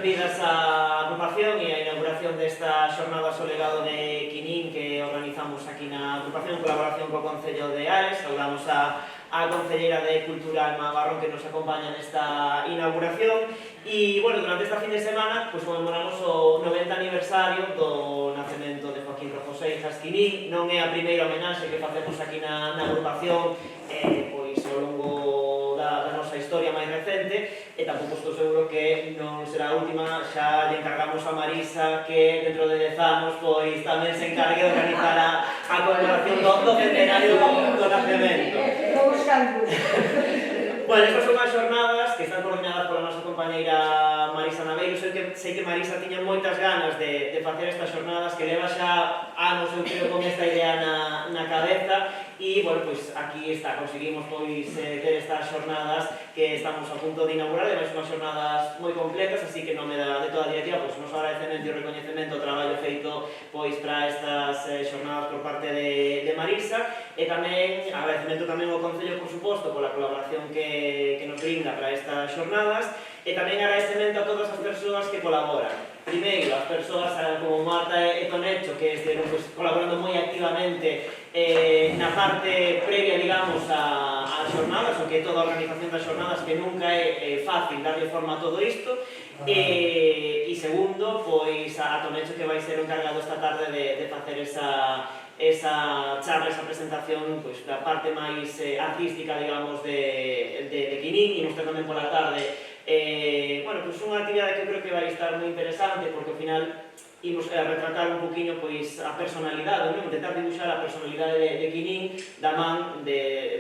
benvidas á agrupación e á inauguración desta xornada ao legado de Quinín que organizamos aquí na agrupación en colaboración co Concello de Ares. Saudamos a Concelleira de Cultura, Alma Barrón, que nos acompaña nesta inauguración. E, bueno, durante esta fin de semana, conmemoramos o 90 aniversario do nacemento de Joaquín Rojo Seixas Quinín. Non é a primeira homenaxe que facemos aquí na agrupación, pois ao longo da nosa historia máis recente, e tampouco estou seguro que non será a última. Xa lle encargamos a Marisa que dentro de 10 anos pois tamén se encargue de organizar a conmemoración do centenario do nacemento. Bueno, estas son as xornadas que están coordinadas pola nosa compañeira Marisa Naveiro. Sei que Marisa tiña moitas ganas de facer estas xornadas, que leva xa anos, eu creo, con esta idea na cabeza. E, bueno, pois aquí está, conseguimos pois ter estas xornadas que estamos a punto de inaugurar. E son unhas xornadas moi completas, así que non me dá de toda a directiva pois o noso agradecemento e recoñecemento ao traballo feito pois para estas xornadas por parte de Marisa. E tamén agradecemento tamén ao Concello, por suposto, pola colaboración que nos brinda para estas xornadas. E tamén agradecemento a todas as persoas que colaboran. Primeiro, as persoas como Marta e Tonecho, que estiveron colaborando moi activamente na parte previa, digamos, ás xornadas, o que é toda a organización das xornadas, que nunca é fácil darle forma a todo isto. E segundo, pois a Tonecho, que vai ser o encargado esta tarde de facer esa charla, esa presentación, pois da parte máis artística, digamos, de Quinín. E nos ten tamén pola tarde bueno, pois unha actividade que eu creo que vai estar moi interesante, porque ao final imos a retratar un poquinho pois a personalidade, non? Intentar dibuixar a personalidade de Quinín da man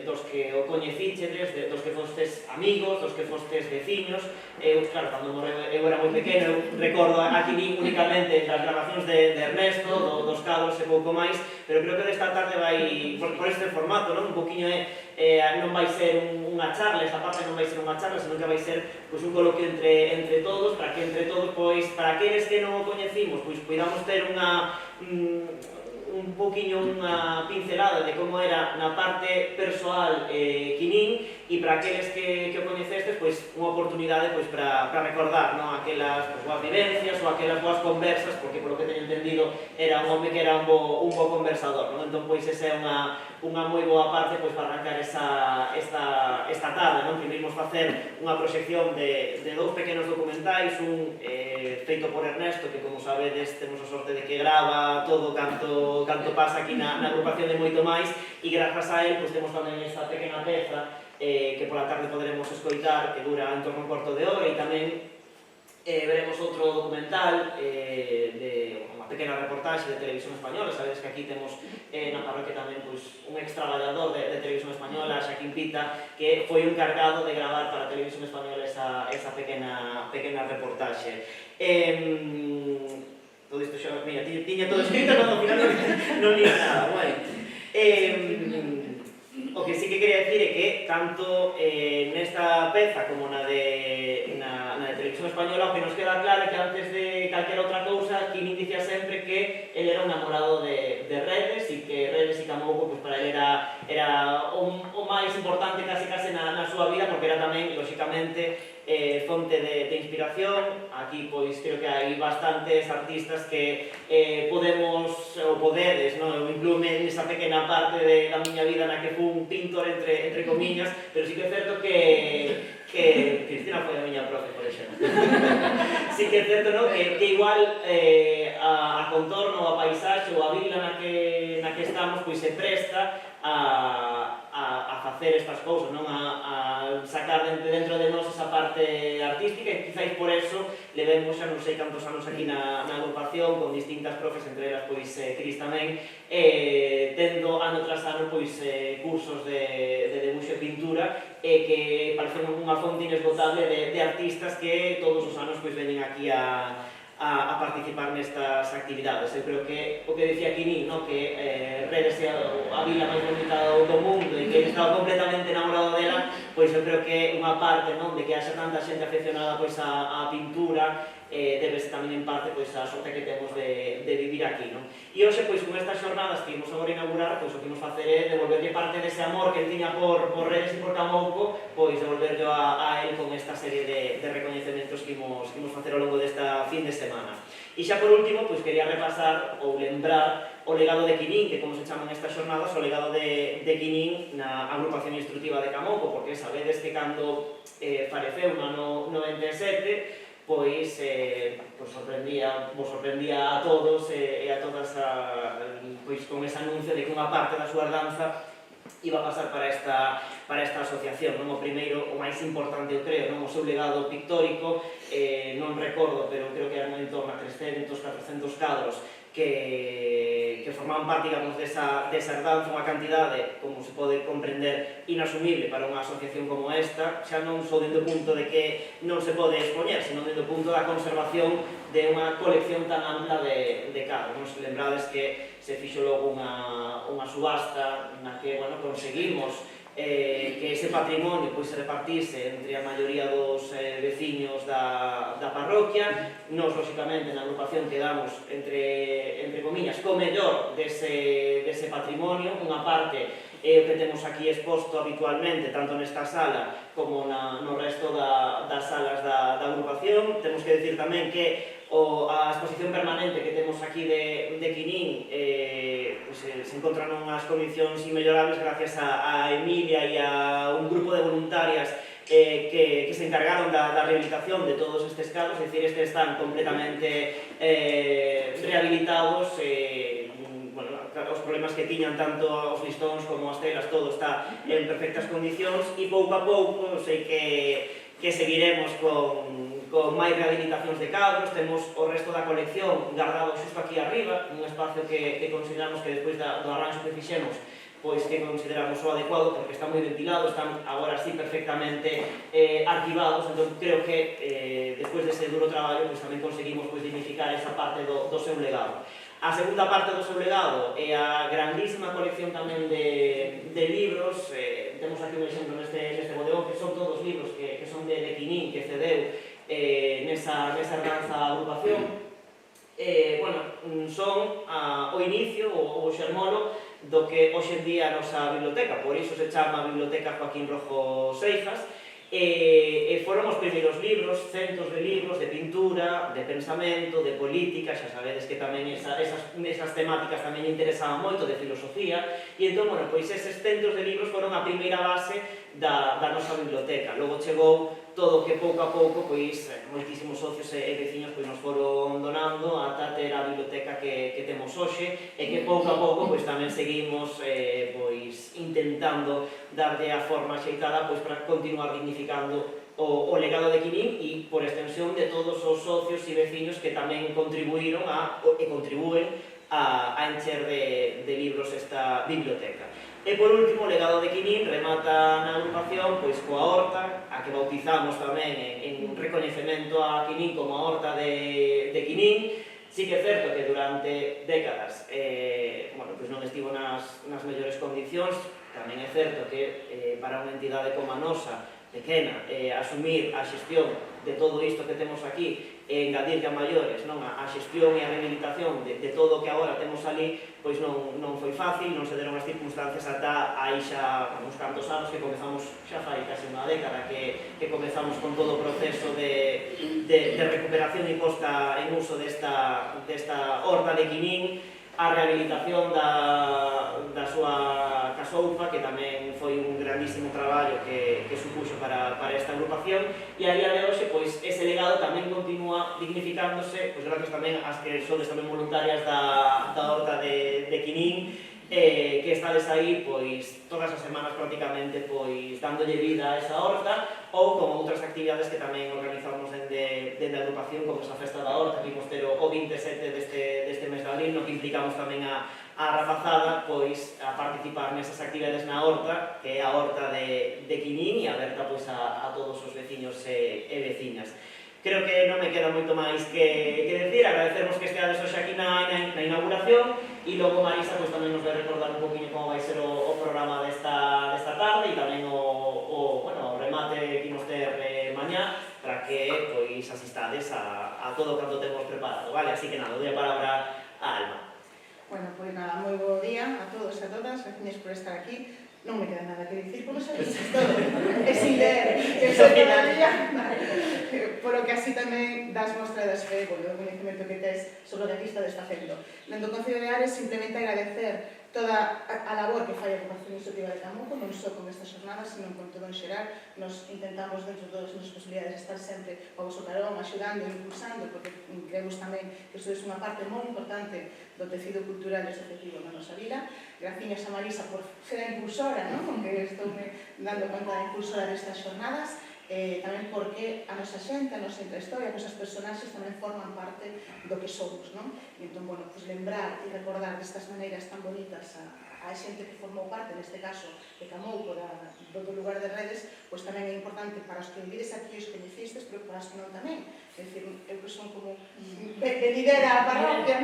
dos que o coñecichedes, dos que fostes amigos, dos que fostes veciños. Eu, claro, cando eu era moi pequeno, eu recordo a Quinín únicamente das grabacións de Ernesto, dos cadros e pouco máis, pero creo que desta tarde vai, por este formato, non? Un poquinho non vai ser unha charla, esta parte non vai ser unha charla, senón que vai ser un coloquio entre todos, para que entre todos, para aqueles que non o coñecimos, podamos ter un poquinho unha pincelada de como era na parte persoal Quinín, e para aqueles que o coñecestes, unha oportunidade para recordar aquelas boas vivencias ou aquelas boas conversas, porque polo que teño entendido era un home que era un bo conversador. Entón, esa é unha moi boa parte para arrancar esta tarde. Primeiro imos facer unha proxección de dous pequenos documentais, un feito por Ernesto, que, como sabedes, temos a sorte de que grava todo canto pasa aquí na agrupación de moito máis, e grazas a él temos tamén esta pequena peza que pola tarde poderemos escoitar, que dura en torno a un cuarto de hora. E tamén veremos outro documental de unha pequena reportaxe de Televisión Española. Sabedes que aquí temos na parroquia tamén un extraballador de Televisión Española, Xaquín Pita, que foi o encargado de gravar para Televisión Española esa pequena reportaxe. Todo isto xa, mira, tiña todo escrito, ao final non li nada. O que sí que quería dicir é que tanto nesta peza como na de Televisión Española, o que nos queda claro é que antes de calquera outra cousa, Quinín dicía sempre que ele era un namorado de redes, e que redes e Camouco para ele era o máis importante case na súa vida, porque era tamén, lóxicamente, fonte de inspiración. Aquí creo que hai bastantes artistas que podemos, ou podedes, eu inclume nesa pequena parte da miña vida na que fui un pintor entre comillas, pero sí que é certo que Cristina foi a miña profe, por exemplo. Sí que é certo que igual a contorno, a paisaxe ou a vila na que estamos se presta a facer estas cousas, a sacar dentro de nós esa parte artística, e quizáis por eso levemos xa non sei cantos anos aquí na agrupación, con distintas profes, entre elas Cris tamén, tendo ano tras ano cursos de debuxo e pintura, que parecen unha fonte inesgotable de artistas que todos os anos veñen aquí a participar nestas actividades. Eu creo que o que dicía Quinín, que Redes é a vila máis bonita do mundo e que estaba completamente enamorado dela, eu creo que unha parte de que haxa tanta xente aficionada á pintura debese tamén en parte pois a sorte que temos de vivir aquí, non? E hoxe, pois, con estas xornadas que imos agora inaugurar, pois o que imos facer é devolverlle parte dese amor que ele tiña por Redes e por Camouco, pois devolverlle a él con esta serie de recoñecementos que imos facer ao longo desta fin de semana. E xa por último, pois quería repasar ou lembrar o legado de Quinín, que como se chaman estas xornadas, o legado de Quinín na agrupación instructiva de Camouco, porque sabedes que cando faleceu no ano 97, pois vos sorprendía a todos e a todas pois con ese anuncio de que unha parte da súa herdanza iba a pasar para esta asociación, non? O primeiro, o máis importante, eu creo, non? O seu legado pictórico, non recordo, pero creo que eran en torno a 300, 400 cadros que formaban parte, digamos, desa herdanza, unha cantidade, como se pode comprender, inasumible para unha asociación como esta, xa non só dende o punto de que non se pode expoñer, sino dende o punto da conservación de unha colección tan ampla de cadros. Non se lembrades que se fixo logo unha subasta na que, bueno, conseguimos que ese patrimonio pois se repartise entre a maioría dos veciños da parroquia. Nos, lóxicamente, na agrupación quedamos, entre comillas, co mellor dese patrimonio. Unha parte é o que temos aquí exposto habitualmente, tanto nesta sala como no resto das salas da agrupación. Temos que decir tamén que a exposición permanente que temos aquí de Quinín se encontra nunhas condicións inmellorables gracias a Emilia e a un grupo de voluntarias que se encargaron da rehabilitación de todos estes cadros, é dicir, estes están completamente rehabilitados. Os problemas que tiñan tanto os listóns como as telas, todo está en perfectas condicións, e pouco a pouco sei que seguiremos con máis rehabilitacións de cadros. Temos o resto da colección guardado xusto aquí arriba, un espacio que consideramos que despois do arranxo que fixemos, pois que consideramos o adecuado, porque está moi ventilado, están agora sí perfectamente arquivados. Entón creo que despois dese duro traballo pois tamén conseguimos dignificar esa parte do seu legado. A segunda parte do seu legado é a grandísima colección tamén de libros. Temos aquí un exemplo neste bodegón, que son todos libros que son de Quinín, que cedeu nesa herdanza agrupación. Son o inicio, o xermolo do que hoxe en día a nosa biblioteca, por iso se chama Biblioteca Joaquín Rojo Seijas. Foron os primeiros libros, centos de libros de pintura, de pensamento, de política. Xa sabedes que tamén esas temáticas tamén interesaban moito, de filosofía, e entón, pois eses centos de libros foron a primeira base da nosa biblioteca. Logo chegou todo o que pouco a pouco moitísimos socios e veciños nos foron donando ata ter a biblioteca que temos hoxe, e que pouco a pouco tamén seguimos intentando darlle a forma axeitada para continuar dignificando o legado de Quinín e, por extensión, de todos os socios e veciños que tamén contribuíron e contribúen a encher de libros esta biblioteca. E, por último, o legado de Quinín remata na agrupación coa horta, a que bautizamos tamén en recoñecemento a Quinín como a horta de Quinín. Sí que é certo que durante décadas non estivo nas mellores condicións. Tamén é certo que para unha entidade como a nosa, pequena, asumir a xestión de todo isto que temos aquí e engadirlle a maiores a xestión e a rehabilitación de todo o que agora temos ali, pois non foi fácil, non se deron as circunstancias ata aí xa uns cantos anos que comezamos, xa fai casi unha década que comezamos con todo o proceso de recuperación e posta en uso desta horta de Quinín, a rehabilitación da súa casoupa, que tamén foi un grandísimo traballo que supuxo para esta agrupación, e a día de hoxe ese legado tamén continúa dignificándose gracias tamén ás que sodes tamén voluntarias da horta de Quinín, que estades aí todas as semanas prácticamente dándolle vida a esa horta, ou con outras actividades que tamén organizamos dende a agrupación, como esa festa da horta que imos ter o 27 deste mes de abril, no que implicamos tamén a rapazada a participar nesas actividades na horta, que é a horta de Quinín e aberta a todos os veciños e veciñas. Creo que non me queda moito máis que decir. Agradecermos que esteades hoxe aquí na inauguración, e logo Marisa tamén nos vai recordar un poquinho como vai ser o programa desta tarde e tamén o remate que imos ter mañá, para para que asistades a todo canto temos preparado, vale? Así que nada, doy a palabra a Alma. Bueno, pois nada, moi bo día a todos e a todas, gracias por estar aquí. Non me queda nada que dicir, como xa dices todo, é sin ler, que xa todavía, polo que así tamén das mostra das fe, do conhecimento que tes sobre o que aquí estades facendo. Dentro do Concello de Ares, simplemente agradecer toda a labor que fai a Ocupación Instructiva de Camuco, non só con estas jornadas, sino con todo en xeral. Nos intentamos, dentro de todas as nosas posibilidades, estar sempre ao vosso carón, axudando e impulsando, porque creemos tamén que isto é unha parte moi importante do tecido cultural e asociativo na nosa vila. Graciñas a Marisa por ser a impulsora, con que estou me dando conta da impulsora destas jornadas, tamén porque a nosa xente, a nosa intrahistoria, as nosas personaxes tamén forman parte do que somos, E entón, bueno, pues lembrar e recordar destas maneiras tan bonitas a xente que formou parte, neste caso, de Camouco, do lugar de Redes, pois tamén é importante para os que vivides aquí os coñecistes, pero para os que non tamén. É dicir, eu que son como venidera a parroquia,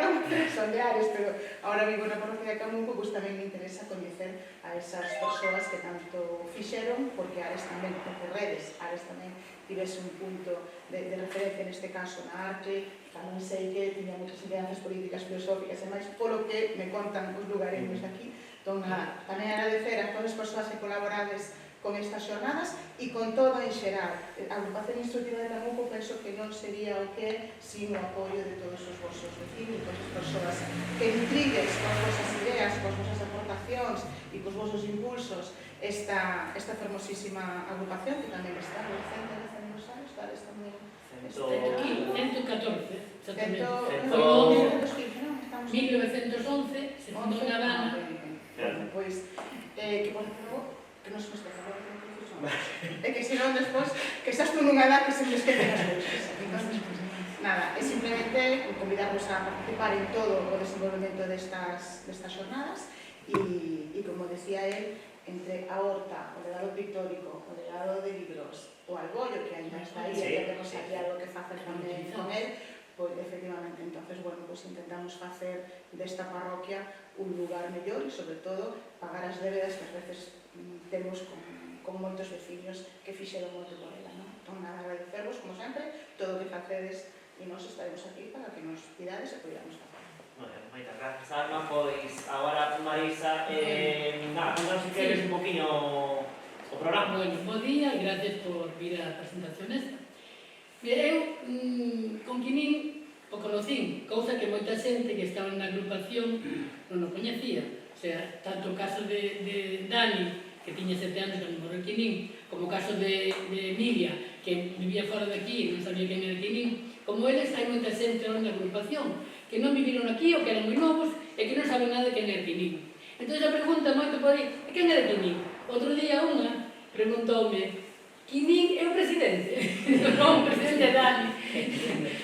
son de Ares, pero agora vivo na parroquia de Camouco, pois tamén me interesa coñecer a esas persoas que tanto fixeron, porque Ares tamén, porque Redes, Ares tamén tivese un punto de referencia neste caso na arte, tamén sei que tiña moitas ideas políticas, filosóficas e máis, polo que me contan os lugareños de aquí. Entón, tamén agradecer a todas as persoas que colaborades con estas xornadas e con todo en xeral. A Agrupación Instructiva de Camuco penso que non sería o que sin o apoio de todos os vosos vecinos, todas as persoas que nutrigues con as vosas ideas, con as vosas aportacións e cos vosos impulsos esta fermosísima agrupación que tamén está no centro de aniversario, está tamén... 114, exactamente. 1911, se fundou na Habana. Pois, que por favor, que non se me esquece, é que senón despois, que estás tú nunha edad que se me esquecen as cousas. Nada, é simplemente convidarvos a participar en todo o desenvolvemento destas xornadas e, como decía él, entre a horta, o legado pictórico, o legado de libros, o algollo, que ainda está aí, que nos había algo que facer tamén con él, pois, efectivamente, entonces, bueno, pois intentamos facer desta parroquia un lugar mellor e, sobre todo, pagar as débedas que ás veces temos con moitos veciños que fixeron moito por ela, Entón, nada, agradecervos, como sempre, todo o que facedes e nós estaremos aquí para que nos pidades e podamos facer. Moitas grazas, Alma. Pois, agora, Marisa, contanos se queres un poquinho o programa. Bueno, bo día, gracias por vir a presentación esta. Eu, con Quinín, o conocín, cousa que moita xente que estaba na agrupación non o coñecía. O sea, tanto o caso de Dani, que tiña 7 anos cando morreu Quinín, como o caso de Emilia, que vivía fora de aquí e non sabía quen era Quinín, como eles, hai moita xente na agrupación que non viviron aquí ou que eran moi novos e que non saben nada de quen era Quinín. Entón, a pregunta moito por aí, quen era Quinín? Outro día unha preguntoume, Quinín é o presidente? Non, o presidente é Dani.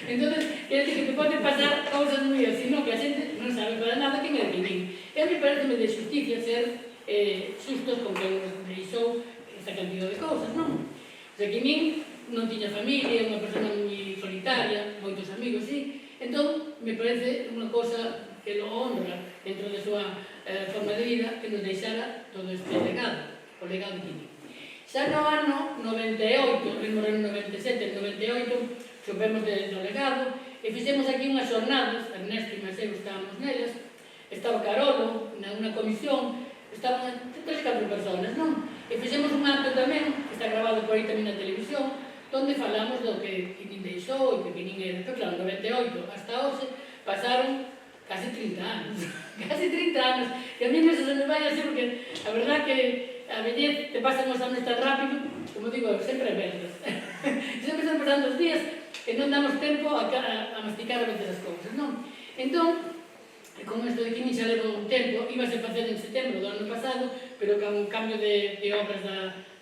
Entón, quer dizer que te pode pasar cousas moi así, non? Que a xente non sabe para nada quen é Quinín. E a mí parece de justicia ser xustos con que nos deixou esta cantidad de cousas, non? O sea, Quinín non tiña familia, unha persona moi solitaria, moitos amigos, sí. Entón, me parece unha cousa que lo honra dentro da súa forma de vida que nos deixara todo este legado, o legado de Quinín. Xa no ano 98, el morreu no 97, en 98, supemos do legado, e fixemos aquí unhas xornadas, Ernesto e Maseu estábamos nelas, estaba Carolo, nunha comisión, estaban 3-4 personas, non? E fixemos un acto tamén, que está grabado por aí tamén na televisión, onde falamos do que Quinín deixou e que Quinín era. Pero claro, 98 hasta hoxe pasaron casi 30 anos. Casi 30 anos. E a mí me se me vai así porque a verdad que a vellez te pasan os anos tan rápido, como digo, sempre verdes. Sempre están pasando os días e non damos tempo a masticar a veces as cousas, non? Entón, con isto de Quinín xa levo un tempo, íbase a facer en setembro do ano pasado, pero con cambio de obras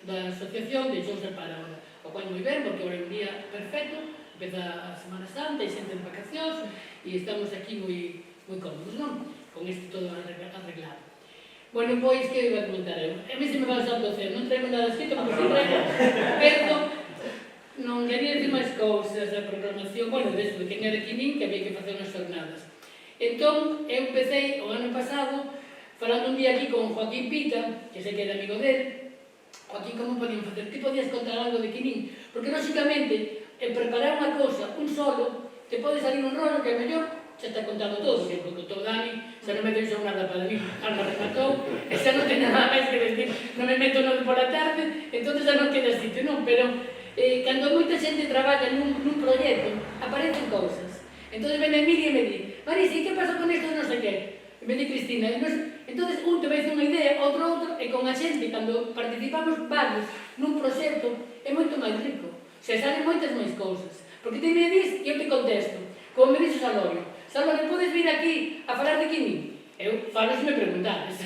da asociación deixouse para ahora. O cual moi ben, porque ahora é un día perfecto, empeza a Semana Santa e xente en vacacións e estamos aquí moi cómodos, non? Con isto todo arreglado. Bueno, pois, que iba a comentar eu? A mí se me va usando o ceo, non traigo nada escrito, porque se traigo, pero non quería dicir máis cousas da programación, bueno, desto de quen era Quinín, que había que facer unhas jornadas. Entón, eu empecé o ano pasado falando un día aquí con Joaquín Pita, que sei que era amigo dele. Joaquín, como podían facer? Ti podías contar algo de Quinín? Porque, lóxicamente, preparar unha cousa, un solo, te pode salir un rollo que é mellor, xa está contado todo, que o doutor Dani xa non me deixou nada para mí, Alma rematou, e xa non ten nada máis que decir, non me meto non por a tarde, entón xa non queda sitio, non, pero cando moita xente traballa nun proxecto, aparecen cousas. Entón ven Emilia e me di, Marisa, e que pasa con isto de non sei que? En vez de Cristina, entón un te vai unha idea, outro, e con a xente, cando participamos varios nun proxecto, é moito máis rico. Se salen moitas máis cousas. Porque ti me dis e eu te contesto. Como me dixo Salorio, Salorio, podes vir aquí a falar de química? Eu falo se me preguntades.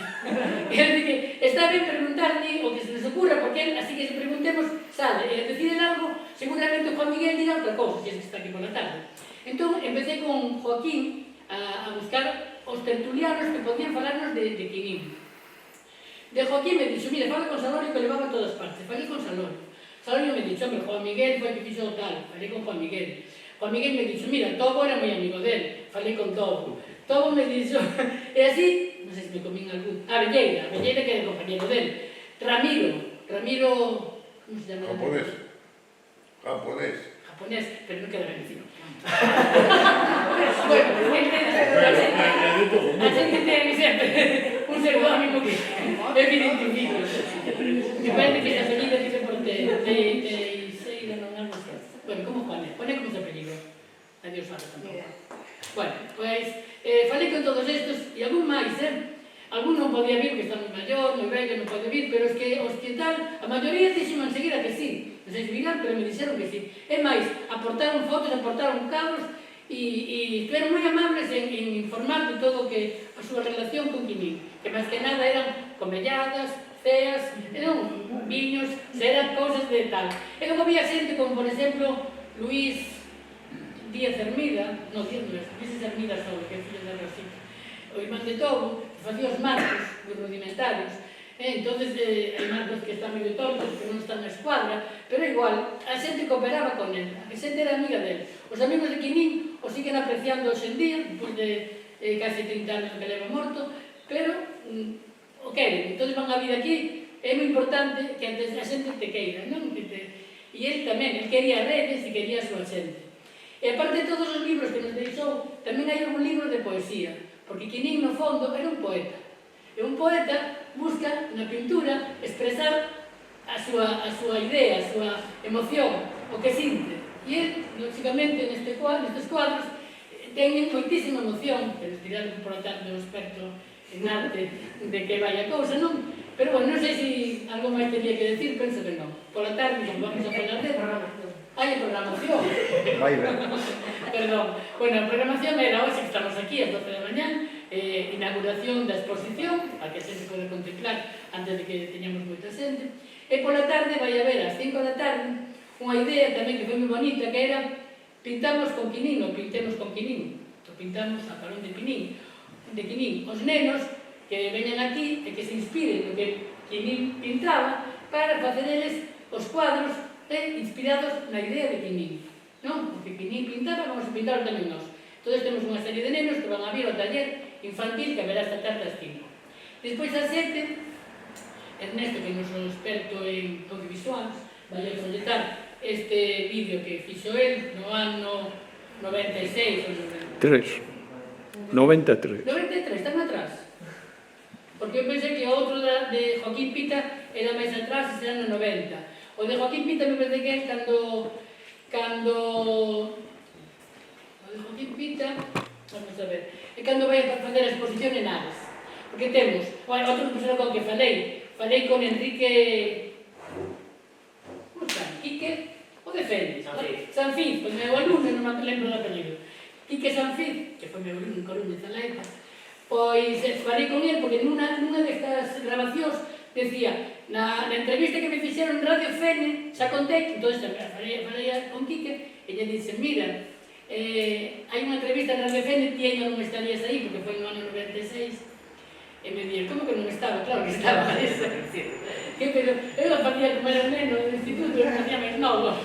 Eu digo, está ben preguntarme o que se les ocurra, porque así que se preguntemos, sale, e deciden algo, seguramente Juan Miguel dirá outra cousa, si es que está aquí por la tarde. Entón, empecé con Joaquín a buscar os tertulianos que podían falarnos de química. De Joaquín me dixo, mira, fala con Salorio que levaba a todas partes, falei con Salorio. Salorio me dixo, hombre, Juan Miguel foi que fixo tal, falei con Juan Miguel. Juan Miguel me dixo, mira, Tobo era moi amigo del, falei con Tobo. Tobo me dixo, e así, non sei se me comín algún, Velleira que era compañero del. Ramiro, como se llama? Japonés, pero non queda ben dicir. Bueno, a xente ten sempre un pseudónimo que eu me identifico. Me parece que se apellido dice por Teixeira, non algo así. Bueno, como pone como se apellido. Adiós, Fara, tampouco. Bueno, pois, falei con todos estos, e algún máis, algún non podía vir, porque está moi maior, moi vello, non pode vir, pero os que tal, a maioría dixeron enseguida que sí. Non sei se viran, pero me dixeron que sí. E máis, aportaron fotos, aportaron cadros, e estiveron moi amables en informar de todo que a súa relación con Quimín, que máis que nada eran comelladas, ceas, eran viños, eran cousas de tal. E logo había xente como, por exemplo, Luís Díaz Hermida, non, Luís Hermida só, que é fillo de Rosita, o irmán de Tobo, que facía os marcos, os rudimentarios, entonces hai marcos que están medio tontos, que non están na escuadra, pero igual, a xente cooperaba con él, a xente era amiga del. Os amigos de Quimín o siguen apreciando hoxe en día, despois de casi 30 anos que leva morto, pero o queren, entón van a vir aquí, é moi importante que antes a xente te queira, non? E ele tamén, ele quería redes e quería a súa xente. E aparte de todos os libros que nos deixou, tamén hai un libro de poesía, porque Quimín no fondo era un poeta. E un poeta busca na pintura expresar a súa idea, a súa emoción, o que sinte. E ele, lógicamente, nestes cuadros, teñen moitísima emoción, pero tirando por a tarde o experto en arte de que vai a cousa, non? Pero, bueno, non sei se algo máis teria que decir, penso que non. Por a tarde, como vamos a falar de hai a programación. Perdón. Bueno, a programación era hoxe que estamos aquí, a 12 da mañán, inauguración da exposición, a que a xente pode contemplar antes de que teñamos moita xente. E pola tarde vai haber, ás 5 da tarde, unha idea tamén que foi moi bonita, que era pintamos con Quimín, ou pintemos con Quimín. Pintamos a parón de Quimín. Os nenos que veñan aquí e que se inspiren no que Quimín pintaba para facer eles os cuadros inspirados na idea de Quimín. Non? O que Quimín pintaba, vamos a pintar tamén nós. Entón, temos unha serie de nenos que van a vir ao taller infantil que haberá esta tarde ás 5. Despois, ás 7, Ernesto, que é o noso experto en audiovisuais, vai a proyectar este vídeo que fixo el no ano 96 ou 93. 93, están atrás. Porque eu pensei que o outro de Joaquín Pita era máis atrás, e será no 90. O de Joaquín Pita me parece que é cando o de Joaquín Pita, vamos a ver, é cando vai a facer a exposición en Ares. Porque temos, outro profesor con que falei con Enrique, como está? Quique, o de Félix, Sanfiz, pois meu alumno, non me lembro do apelido. Quique Sanfiz, que foi meu alumno en Coruña, Zalaeta, pois falei con ele, porque nunha destas grabacións decía, na entrevista que me fixeron en Radio Fene, xa contei, entón falei con Quique, e lle dice, mira, hai unha entrevista en Radio Fene, ti non estarías aí, porque foi no ano 96, e me dixen, como que non estaba? Claro que estaba, pero eu facía como era neno no instituto, eu facía máis novo.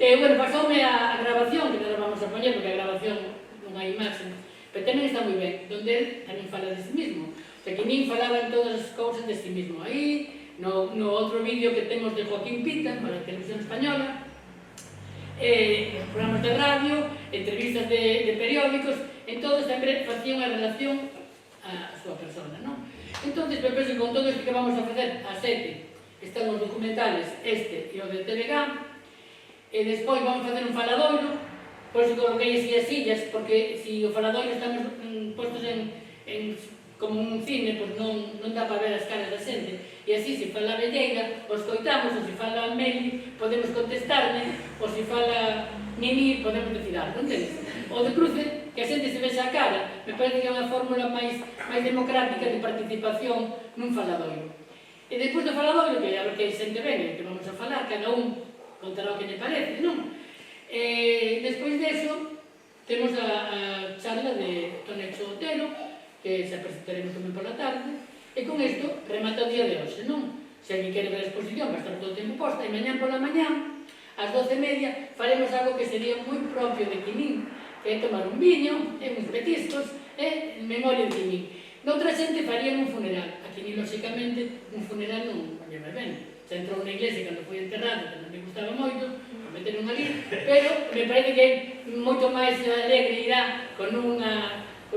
Bueno, pasoume a grabación, que non vamos a poñer, porque a grabación non hai imaxe, pero tamén está moi ben, donde él tamén fala de sí mismo. O sea, que nin falaba en todas as cousas de sí mismo. Aí, no outro vídeo que temos de Joaquín Pita, para a televisión española, programas de radio, entrevistas de periódicos, en todo sempre facía unha relación a súa persona, non? Entón, me penso que con todo isto que vamos a facer a 7, están os documentales, este e o de TVG, e despois vamos a facer un faladoiro, por iso coloquei así as sillas, porque se o faladoiro estamos postos como un cine, pois non dá para ver as caras da xente, e así, se fala a velleira, os coitamos, ou se fala a Meli, podemos contestarne, ou se fala Nini, podemos decir algo, entendes? O de cruce, que a xente se vexa a cara, me parece que é unha fórmula máis democrática de participación nun faladoiro. E despois do faladoiro, que a ver que xente ven, que vamos a falar, cada un contará o que lle parece, non? Despois deso, temos a charla de Tonecho Otero, que se presentaremos tamén pola tarde, e con isto remata o día de hoxe, non? Se alguén quere ver a exposición, vai estar todo o tempo posta, e mañán pola mañán, ás 12:30, faremos algo que sería moi propio de Quimín, que é tomar un viño, e uns petiscos, en memoria de Quimín. Noutra xente farían un funeral. A Quimín, lóxicamente, un funeral non lle vai ben. Se entrou na iglesia cando foi enterrado, que non me gustaba moito, meteron ali, pero me parece que é moito máis alegre irá con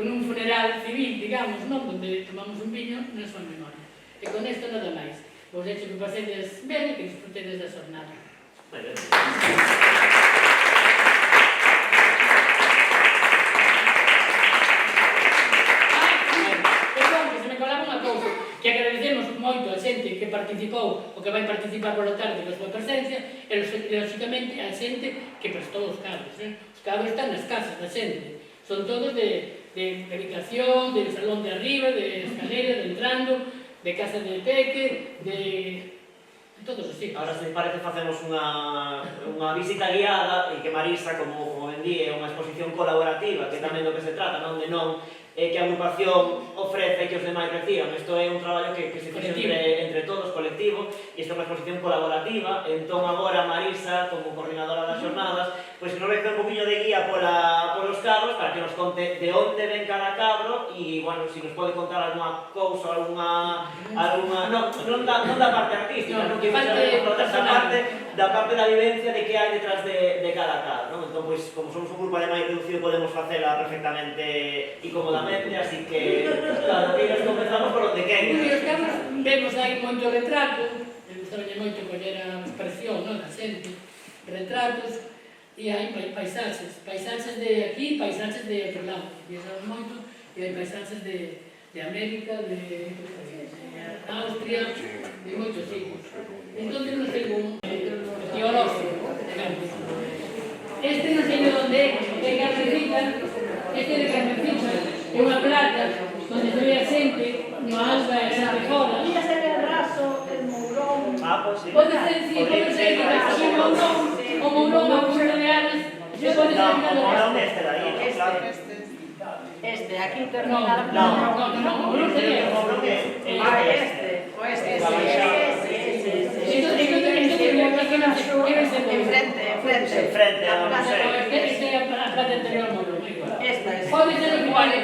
un funeral civil, digamos, non? Onde tomamos un viño na súa memoria. E con isto nada máis. Vos hecho que pasedes ben e que disfrutedes da xornada. Perdón, que se me colaba unha cousa, que agradecemos moito a xente que participou ou que vai participar pola tarde da súa presencia, e lóxicamente a xente que prestou os cadros. Os cadros están nas casas da xente, son todos de habitación, de salón de arriba, de escalera, de entrando, de casa de peque, de todos os sitios. Ahora, se parece, facemos unha visita guiada e que Marisa, como ben di, é unha exposición colaborativa, que tamén do que se trata, non de non que a agrupación ofrece e que os demais reciban. Isto é un traballo que se fixe entre todos, colectivo, e isto é unha exposición colaborativa. Entón, agora, Marisa, como coordinadora das xornadas, pois nos vai facer un poquinho de guía polos cadros, para que nos conte de onde ven cada cadro, e, bueno, se nos pode contar alguna cousa, alguna... Non da parte artística, non que da parte da vivencia de que hai detrás de cada cadro, non? Entón, pois, como somos un grupo ademais reducido, podemos facela perfectamente e cómodamente, así que, claro, que nos comenzamos por onde queira. E os cadros, vemos aí moito retrato, me gustaría moito coller a expresión, non, da xente, retratos, e hai paisaxes de aquí, paisaxes de outro lado, viajamos moito, e hai paisaxes de América, de Austria, de moitos sitios. Entón, non sei un geolóxico, este non sei de onde é, de Carmencita, este de Carmencita, é unha plata onde se ve a xente, no alba e xa de fora. Mira, se ve el raso, el mourón. Pois sí. Pode ser, sí, pode ser, o mourón, a cura de aves, se pode ser o mourón este de aí, claro. Este, aquí No, termina la no, mourón sería O mourón é este. O este, enfrente ao museo. Esta é a plata anterior ao mourón. Esta es. Pode ser o que vale.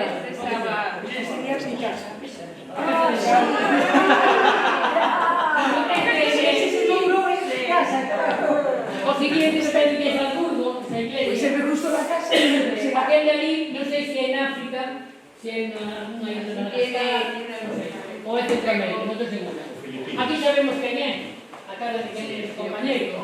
O siguiente depende que é Salzburgo, a iglesia. me gustó la casa. Aquel de ali, non sei se é en África, se é unha isla de Madagascar, ou é Centroamérica, non estou segura. Aquí sabemos quen é, a cara de quen é o compañeiro.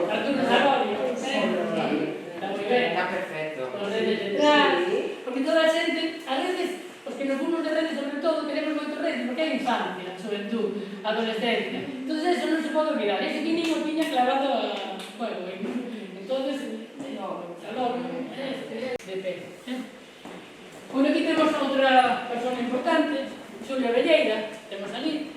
Arturo Salorio, está moi ben. Está perfecto. Os redes detrás, porque toda a xente, a redes, os que nos fuimos de redes, sobre todo, queremos moito redes, porque é infancia, xuventud, adolescencia. Entón, eso non se pode olvidar. Ese niño tiña clavado a fuego. Entonces, Salón, de pé. Bueno, aquí temos outra persona importante, Xulia Velleira, temos ali,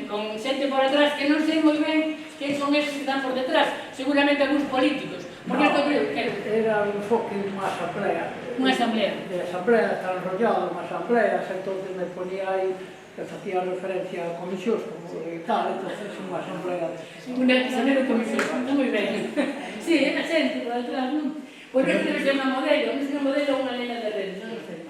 con xente por atrás que non sei moi ben que son esos que están por detrás, seguramente algúns políticos, porque isto creo que era un enfoque dunha asamblea. unha asamblea. De asamblea, está enrollado unha asamblea, entonces me ponía aí que facía referencia a comisións como de tal, entonces unha asamblea de... Unha asamblea de comisión, está moi ben. Sí, é a xente por detrás, non? Porque debe ser unha modelo, non sei unha modelo ou unha lena de redes, non sei.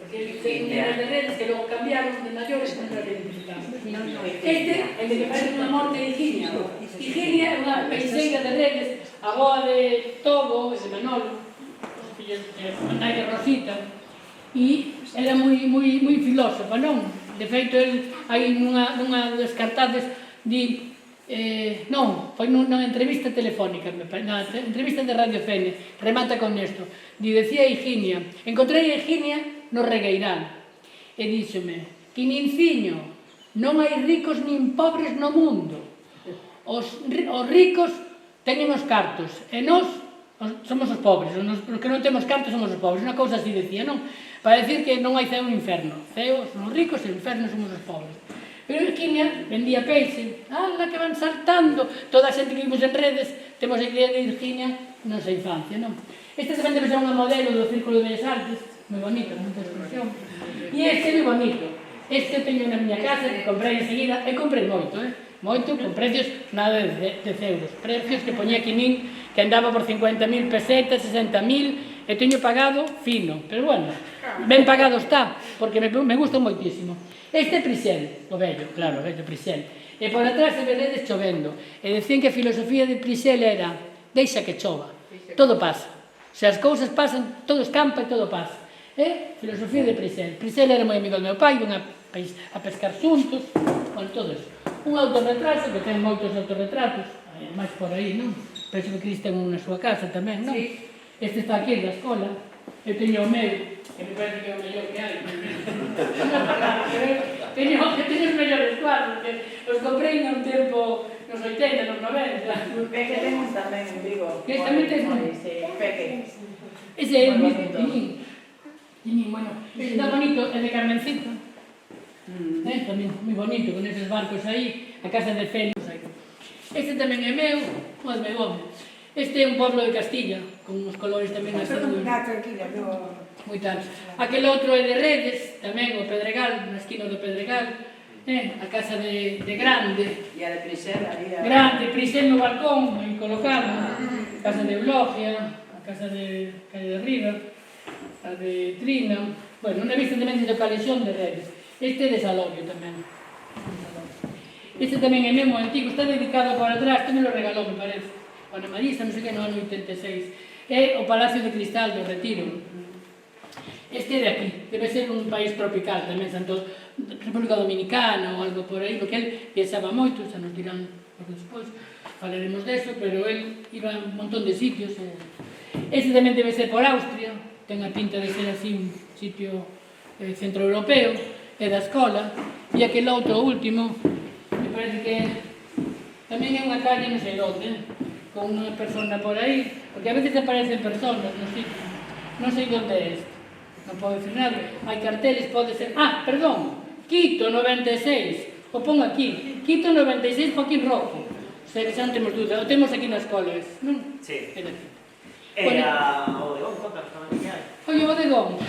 Porque hai lenas de redes que logo cambiaron de maiores, non nos identificamos. Este, el de que parece unha morte de Ciña, Higinia é unha peixeira de redes, a boa de Togo e de Manolo, os fillos de nai de Rosita, e era moi filósofa, non? De feito, hai nunha das cartades di, non, foi nunha entrevista telefónica, na entrevista de Radio Fene, remata con isto, decía Higinia, encontrei a Higinia no regueiral, e díxome, Quininciño, non hai ricos nin pobres no mundo, os ricos teñen os cartos, e nós somos os pobres, os que non temos cartos somos os pobres, unha cousa así decía, non? Para decir que non hai ceo e inferno, ceo son os ricos e o inferno somos os pobres. Pero Higinia vendía peixe, ala que van saltando, toda a xente que vimos en redes, temos a idea de Higinia na nosa infancia, non? Esta tamén debe ser unha modelo do Círculo de Bellas Artes, moi bonita, moita expresión, e este é moi bonito. Este teño na miña casa, que comprei enseguida, e comprei moito, moito, con precios nada de euros, precios que poñía Quinín, que andaba por 50.000 pesetas, 60.000, e teño pagado fino, pero bueno, ben pagado está, porque me gusta moitísimo. Este é Prisel, o vello, claro, o vello Prisel, e por atrás se veredes chovendo, e decían que a filosofía de Prisel era, deixa que chova, todo pasa, se as cousas pasan, todo escampa e todo pasa. Filosofía de Prisel. Prisel era moi amigo do meu pai, iban a pescar xuntos, con todo eso. Un autorretrato, que ten moitos autorretratos, máis por aí, non? Penso que Cris ten un na súa casa tamén, non? Este está aquí, da escola. Eu teño o meu, que me parece que é o mellor que hai. Teño os mellores cuadros, que os comprei nun tempo, nos 80, nos 90. Peque temos tamén, digo. Que tamén tens un? Peque. Ese é o mismo, Tinín. Tinín, bueno, está bonito, é de Carmencita. Tamén moi bonito, con eses barcos aí, a casa de Félix aí. Este tamén é meu, pois meu home. Este é un poblo de Castilla, con uns colores tamén así moi tal. Aquel outro é de Redes, tamén o Pedregal, na esquina do Pedregal, a casa de Grande. E a de Prisel, ali a... Grande, Prisel no balcón, aí colocado, a casa de Eulogia, a casa de Calle de Riva, a de Trina, bueno, unha vista tamén de Calexón de Redes. Este é de Salorio tamén. Este tamén é mesmo antigo, está dedicado por atrás, este me lo regalou, me parece. Ana Marisa, non sei que, no ano 86. É o Palacio de Cristal do Retiro. Este é de aquí, debe ser un país tropical tamén, República Dominicana ou algo por aí, porque el viaxaba moito, xa nos dirán por despois, falaremos deso, pero el iba a un montón de sitios. Este tamén debe ser por Austria, ten a pinta de ser así un sitio centroeuropeo, é da escola, e aquel outro último, me parece que tamén é unha calle, non sei onde, con unha persona por aí, porque a veces aparecen personas no sitio, non sei onde é este, non podo decir nada, hai carteles, pode ser, perdón, Quito 96, o pongo aquí, Quito 96 Joaquín Rojo, se xa non temos dúda, o temos aquí na escola, non? Sí. É daqui. Era o de Gon, contanos tamén que hai. Oye, o bodegón.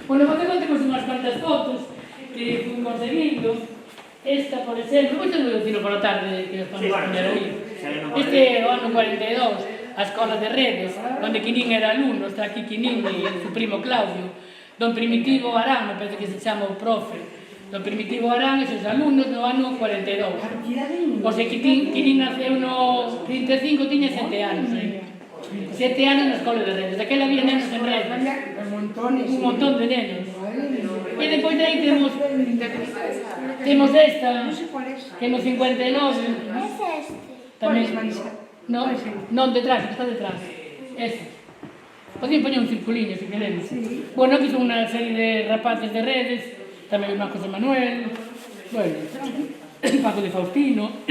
Bueno, o bodegón temos unhas cuantas fotos que fui conseguindo. Esta, por exemplo, hoxe non lo tiro por a tarde que os vamos a poner aí. Este é o ano 42, a escola de Redes, onde Quinín era alumno, está aquí Quinín e su primo Claudio. Don Primitivo Arán, me parece que se chama o profe. Don Primitivo Arán e seus alumnos no ano 42. O sea, Quinín naceu no 35, tiña 7 anos aí. 7 anos na escola de Redes, daquela había nenos en Redes, un montón de nenos. E depois de aí temos esta, que no 59, tamén, non, detrás, que está detrás, esta. Podían poñer un circuliño, se queremos. Bueno, aquí son unha serie de rapaces de Redes, tamén Marcos de Manuel, bueno, Paco de Faustino,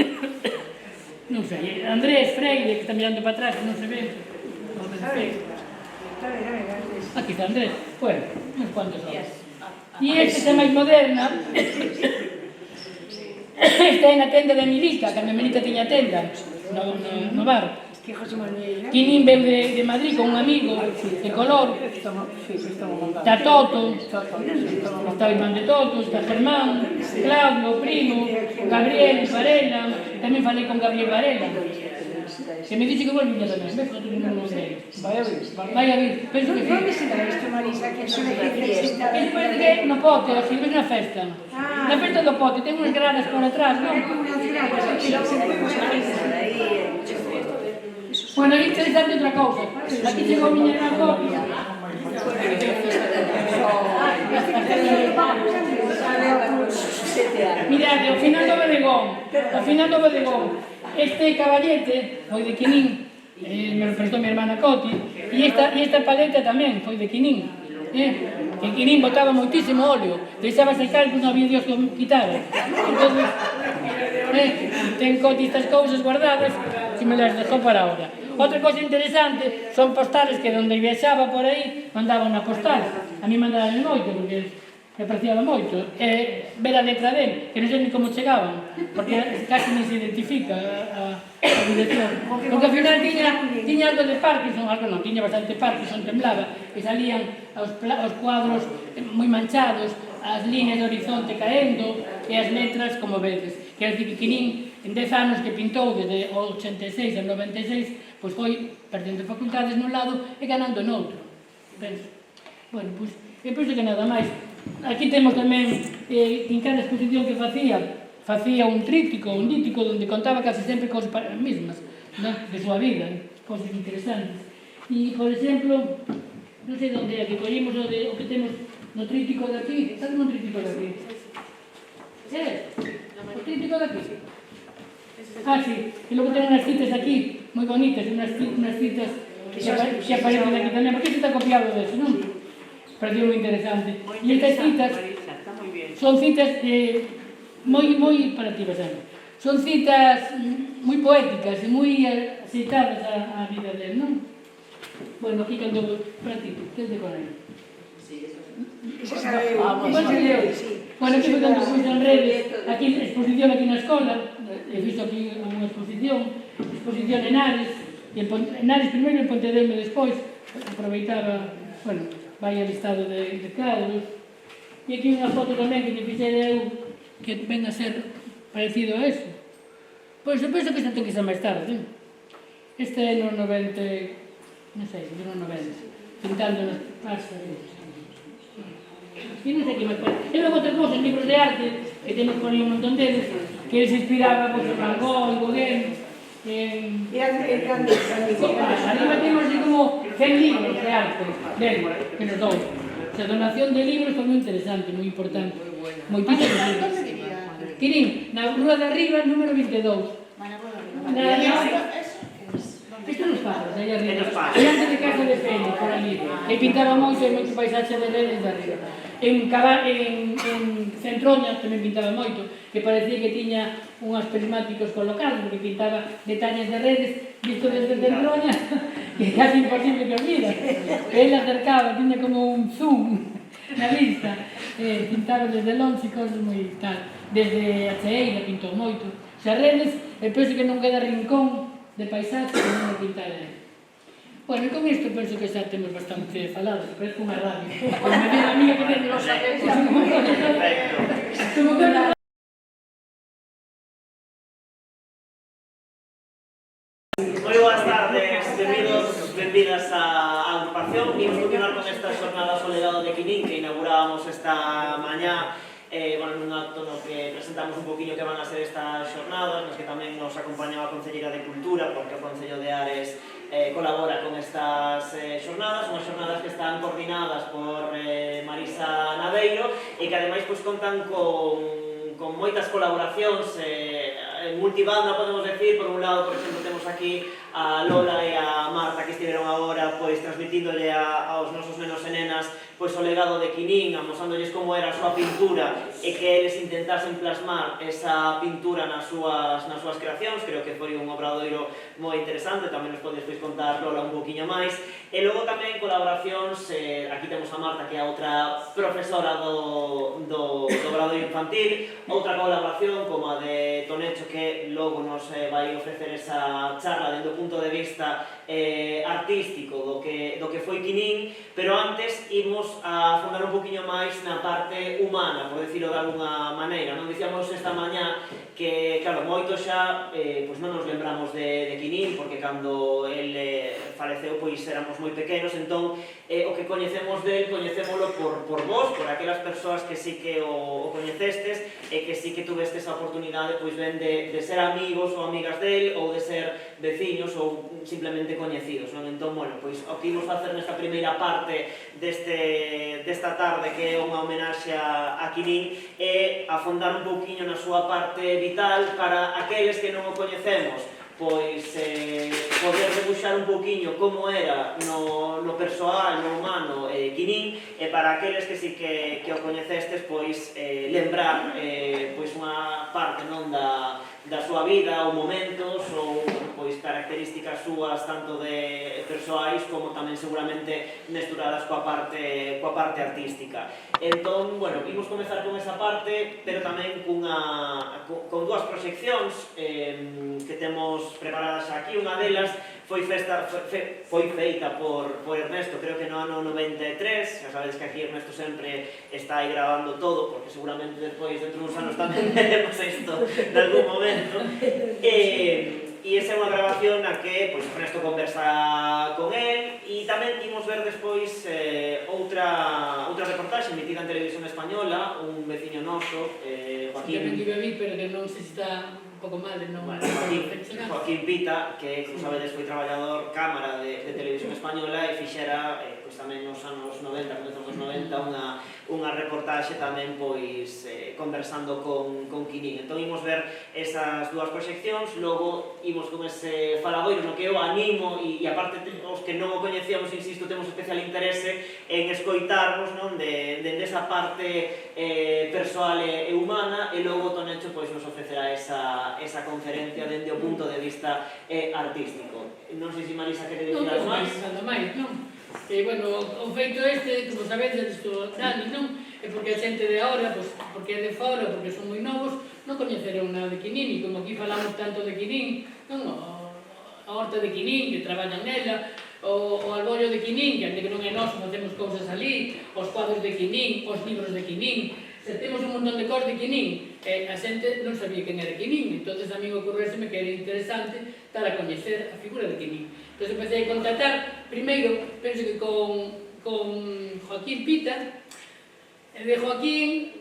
non sei, Andrés Freire, que está mirando para atrás, que non se ve. Aquí está Andrés, bueno, uns cuantos horas. E esta é máis moderna. Esta é na tenda de Milica, que a minha Milica tiña tenda no bar. Quinín veu de Madrid con un amigo de color. Está Toto, está o irmán de Toto, está Germán, Claudio, primo, Gabriel Varela, tamén falei con Gabriel Varela. Que me dixe que volvía tamén, ves? Vai a vir, penso que sí. ¿Dónde será esto, Marisa? Que son fiesta. No pote, o si ves na festa. Na festa do pote, ten unhas gradas por atrás, non? Bueno, é interesante outra cousa. Aquí chegou a miña gran copia. Mirade, ao final do bodegón, este caballete foi de Quinín, me lo prestó mi hermana Coti, e esta paleta tamén foi de Quinín. Que Quinín botaba moitísimo óleo, deixaba secar e non había Dios que quitara. Entón, ten Coti estas cousas guardadas e me las dejou para ahora. Outra cosa interesante son postales que donde viaxaba por aí mandaban a postal. A mí mandaban moito porque me apreciaba moito. Ver a letra dele, que non sei ni como chegaban, porque casi non se identifica a dirección. Porque ao final tiña algo de Parkinson, algo non, tiña bastante Parkinson, temblaba, e salían os cuadros moi manchados, as líneas de horizonte caendo, e as letras como vedes. Quero dicir que Quinín, en 10 anos que pintou, desde o 86 ao 96, pois foi perdendo facultades nun lado e ganando noutro. Bueno, pois, eu penso que nada máis. Aquí temos tamén, en cada exposición que facía un tríptico, un díptico, onde contaba casi sempre cosas mesmas, de súa vida, cosas interesantes. E, por exemplo, non sei onde é que collimos o que temos no tríptico de aquí. Está no tríptico de aquí? O tríptico de aquí? Ah, sí. E logo ten unhas citas aquí, moi bonitas, unhas citas que aparecen aquí tamén, porque isto está copiado deso, non? Pareceu moi interesante. E estas citas son citas moi para ti, Basano. Son citas moi poéticas e moi aceitadas á vida dele, non? Bueno, aquí cando para ti, que de con aí? Bueno, aquí foi cando fui en redes, aquí exposición aquí na escola, he visto aquí unha exposición en Ares, en Ares primeiro e en Pontedeume despois, aproveitaba, bueno, vai a listado de cadros, e aquí unha foto tamén que me fixei eu, que ven a ser parecido a eso. Pois eu penso que isto ten que ser máis tarde, este é no 90, non sei, no 90, pintando nas pastas. E non sei que máis parece. E logo outra cosa, libros de arte, que temos por aí un montón deles, que eles inspiraba por Van Gogh, Gauguin, arriba temos así como 100 libros de arte, que nos dou. A donación de libros foi moi interesante, moi importante. Moitísimos libros. Quirín, na rúa de arriba, número 22. Isto nos Faros, aí arriba. E antes de Casa de Fene, por ali. E pintaba moito paisaxe de redes de arriba. En Centroña tamén pintaba moito, que parecía que tiña unhas prismáticos colocados, porque pintaba detalles de redes, visto desde Centroña, que é casi imposible que os mira. Ele acercaba, tiña como un zoom na vista, pintaba desde longe cosas moi tal. Desde a Cheeira pintou moito. Se as redes, eu penso que non queda rincón de paisaxe que non me pintara ele. Bueno, e con isto penso que xa temos bastante falado, parece unha radio. Pois me diga a mí que ten los saberes. Moi boas tardes, benvidas á agrupación. Vimos continuar con esta xornada Soledado de Quinín que inaugurábamos esta mañá, nun acto no que presentamos un poquinho que van a ser estas xornadas, nos que tamén nos acompañaba a Concelleira de Cultura, porque o Concello de Ares colabora con estas xornadas, unhas xornadas que están coordinadas por Marisa Naveiro e que ademais contan con moitas colaboracións multibanda, podemos decir. Por un lado, por exemplo, temos aquí a Lola e a Marta que estiveron agora transmitíndole aos nosos nenos e nenas o legado de Quinín, amosándolles como era a súa pintura e que eles intentasen plasmar esa pintura nas súas creacións. Creo que foi un obradoiro moi interesante, tamén nos pode despois contar Lola un poquinho máis. E logo tamén colaboracións, aquí temos a Marta, que é a outra profesora do obradoiro infantil, outra colaboración como a de Tonecho, que logo nos vai ofrecer esa charla dende o punto de vista artístico do que foi Quinín, pero antes imos a afondar un poquinho máis na parte humana, por decirlo de alguna maneira. Non dicíamos esta mañá que, claro, moito xa pois non nos lembramos de Quinin, porque cando ele faleceu pois éramos moi pequenos, entón o que coñecemos del, coñecémolo por vos, por aquelas persoas que sí que o coñecestes e que sí que tuvestes a oportunidade pois ben de ser amigos ou amigas del, ou de ser veciños ou simplemente coñecidos, non? Entón, bueno, pois o que imos facer nesta primeira parte desta tarde, que é unha homenaxe a Quinin, é afondar un pouquiño na súa parte vital para aqueles que non o coñecemos, pois poder debuxar un pouquiño como era no persoal, no humano Quinin, e para aqueles que sí que o coñecestes, pois lembrar pois unha parte non da súa vida, ou momentos, ou pois características súas tanto de persoais como tamén seguramente mesturadas coa parte artística. Entón, bueno, imos comezar con esa parte, pero tamén con dúas proxeccións que temos preparadas aquí. Unha delas foi feita por Ernesto, creo que no ano 93, xa sabedes que aquí Ernesto sempre está aí grabando todo, porque seguramente despois dentro dos anos tamén veremos isto en algún momento. E esa é unha grabación na que Ernesto conversa con él, e tamén imos ver despois outra reportaxe emitida en Televisión Española, un veciño noso, Joaquín... Tamén que vi, pero que non sei se está un pouco mal, non... Joaquín Pita, que, como sabedes, foi traballador cámara de Televisión Española e fixera, tamén nos anos 90, comezos dos 90, unha reportaxe tamén conversando con Quinin. Entón imos ver esas dúas proxeccións, logo imos con ese faladoiro no que eu animo, e aparte os que non o coñecíamos, insisto, temos especial interese en escoitarnos dende esa parte persoal e humana, e logo Tonecho nos ofrecerá esa conferencia dende o punto de vista artístico. Non sei se Marisa quere dicir algo máis. Nada máis, non? Bueno, o feito como sabedes, isto Dani, non? É porque a xente de agora, porque é de fora, porque son moi novos, non coñeceron nada de Quinin, e como aquí falamos tanto de Quinin, non? A horta de Quinin, que traballan nela, o albollo de Quinin, que non é noso, facemos cousas ali, os cuadros de Quinin, os libros de Quinin, se temos un montón de cosas de Quinin, a xente non sabía quen era Quinin, entón a mí ocurreseme que era interesante dar a coñecer a figura de Quinin. Entón empecé a contactar, primeiro, penso que con Joaquín Pita, de Joaquín,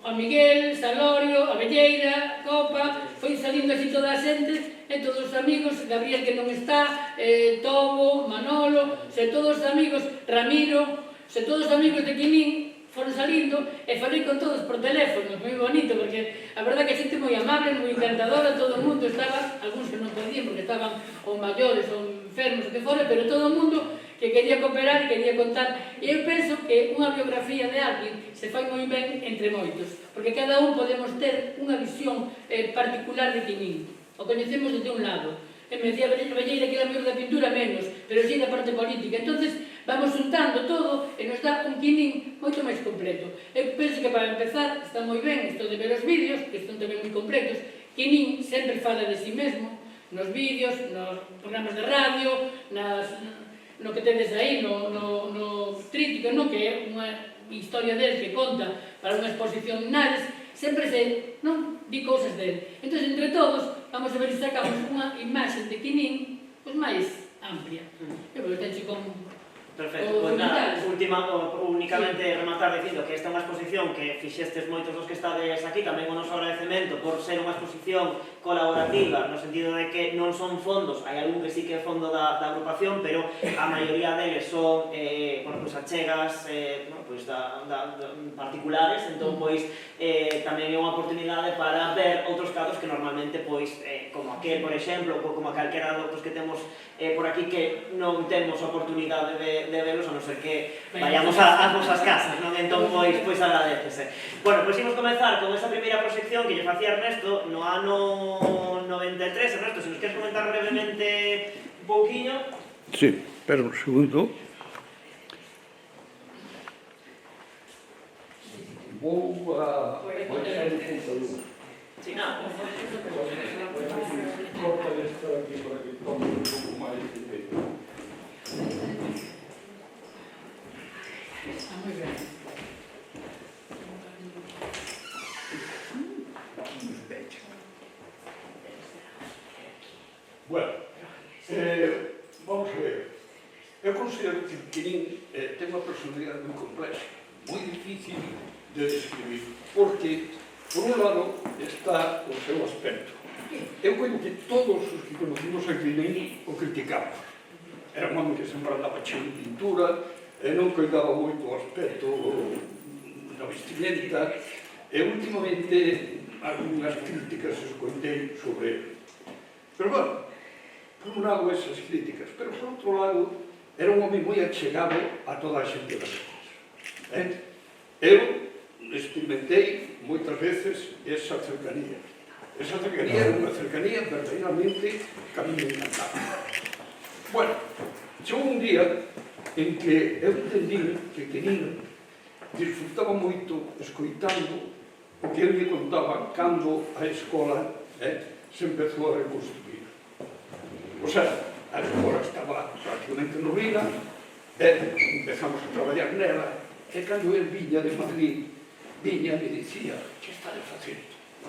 Juan Miguel, Salorio, Abelleira, Copa, foi salindo así toda a xente, e todos os amigos, Gabriel que non está, Tobo, Manolo, todos os amigos, Ramiro, todos os amigos de Quinin, foron salindo e falei con todos por teléfono, moi bonito, porque a verdad que a xente moi amable, moi encantadora, todo o mundo estaba, algúns que non podían porque estaban ou maiores ou enfermos o que fora, pero todo o mundo que quería cooperar e quería contar. E eu penso que unha biografía de alguén se fai moi ben entre moitos, porque cada un podemos ter unha visión particular de Quinin. O coñecemos desde un lado. E me decía Abelleira que era mellor da pintura menos, pero sí da parte política. Entonces vamos juntando todo e nos dá un Quinin moito máis completo. Eu penso que para empezar está moi ben isto de ver os vídeos, que están tamén moi completos. Quinin sempre fala de si mesmo, nos vídeos, nos programas de radio, no que tedes aí, no tríptico, que é unha historia del que conta para unha exposición en Nares, sempre di cousas dele. Entón, entre todos, vamos a ver se sacamos unha imaxe de Quinin máis amplia. Eu vou tenche con... Perfecto, pois nada, únicamente rematar dicindo que esta é unha exposición que fixestes moitos dos que estades aquí, tamén o noso agradecemento por ser unha exposición colaborativa, no sentido de que non son fondos, hai algún que sí que é fondo da agrupación, pero a maioría deles son achegas particulares, entón tamén é unha oportunidade para ver outros casos que normalmente, como aquel, por exemplo, ou como calquera de outros que temos por aquí, que non temos a oportunidade de velos, a non ser que vayamos ás nosas casas, non? Entón, agradecese. Bueno, imos comenzar con esa primeira proxección que lle facía Ernesto no ano 93. Ernesto, se nos queres comentar brevemente un pouquiño. Sí, espera un segundo. Vou a... Sí, nada. Corta esto aquí para que tome un pouco máis de... Está moi ben. ser que Querín ten unha personalidade moi complexa, moi difícil de describir, porque, por un lado, está o seu aspecto. Eu creo que todos os que conocimos a Querín o criticamos. Era un home que sempre andaba cheo de pintura, e non cuidaba moito o aspecto da vestimenta, e últimamente algunhas críticas escoitei sobre ele. Pero, bueno, por un lado esas críticas, pero por outro lado era un home moi achegado a toda a xente das cousas. Eu experimentei moitas veces esa cercanía. Esa cercanía era unha cercanía verdadeiramente que a mí me encantaba. Bueno, chegou un día en que eu entendí que Querín disfrutaba moito escoitando o que eu lle contaba cando a escola se empezou a reconstruir. O sea, a escola estaba prácticamente en ruína, empezamos a traballar nela, e cando el viña de Madrid, viña e dicía: que está de facer?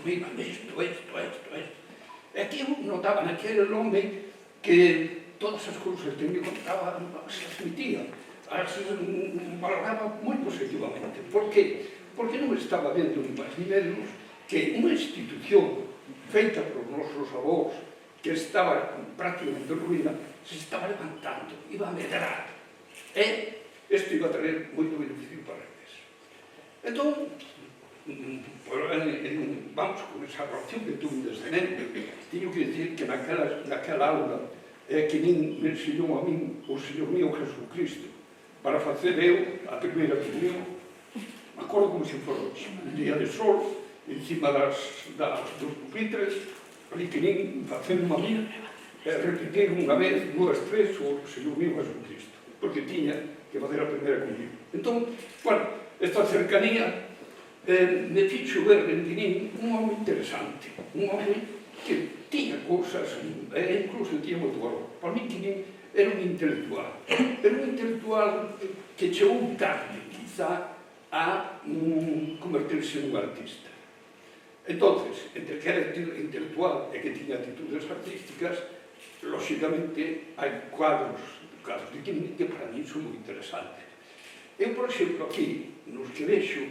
Mira, isto. E aquí eu notaba naquele home que todas as cousas que me contaba se admitía, as valoraba moi positivamente. Por qué? Porque non estaba vendo ni máis ni menos que unha institución feita por nosos avós, que estaba prácticamente en ruína, se estaba levantando, iba a medrar. E isto iba a traer moito beneficio para eles. Entón, vamos con esa relación que tuve desde neno. Teño que dicir que naquela aula que nin me ensinou a min o Señor mío Jesucristo para facer eu a primeira comunión. Me acordo como se fora un día de sol, encima dos pupitres, ali que nin facendo unha mía, repetir unha vez, dúas, tres, o Señor mío Jesucristo, porque tiña que facer a primeira comunión. Entón, bueno, esta cercanía me fixo ver en Querín un home interesante, un home que tiña cousas, e incluso tiña moito valor. Para mí Querín era un intelectual que chegou tarde, quizá, a convertirse en un artista. Entonces, entre que era intelectual e que tiña actitudes artísticas, lóxicamente hai cuadros de Querín que para mí son moi interesantes. Eu, por exemplo, aquí, nos que vexo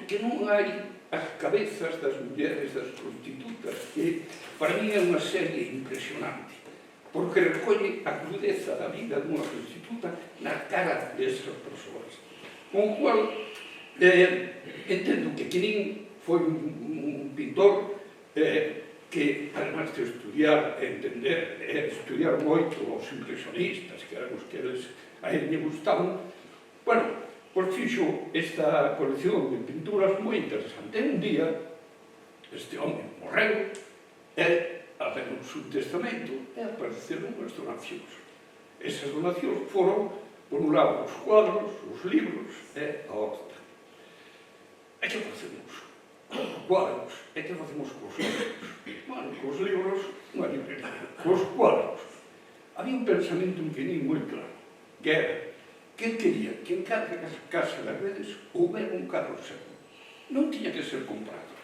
que non hai as cabezas das mulleres, das prostitutas, que para mí é unha serie impresionante, porque recolle a crudeza da vida dunha prostituta na cara desas persoas. Con o cual, entendo que Querín foi un pintor que, además de estudiar e entender, estudiar moito os impresionistas, que eran os que a ele gustaban, bueno, pois fixo esta colección de pinturas moi interesante. Un día, este home morreu, e habemos un testamento, e apareceron unhas donacións. Esas donacións foron, por un lado, os cuadros, os libros e a horta. E que facemos? Cuadros. E que facemos cos libros? Bueno, cos libros, unha librería. Cos cuadros. Había un pensamento en Querín moi claro, que era que ele quería que en cada casa das redes houbera un cadro seu. Non tiña que ser comprado.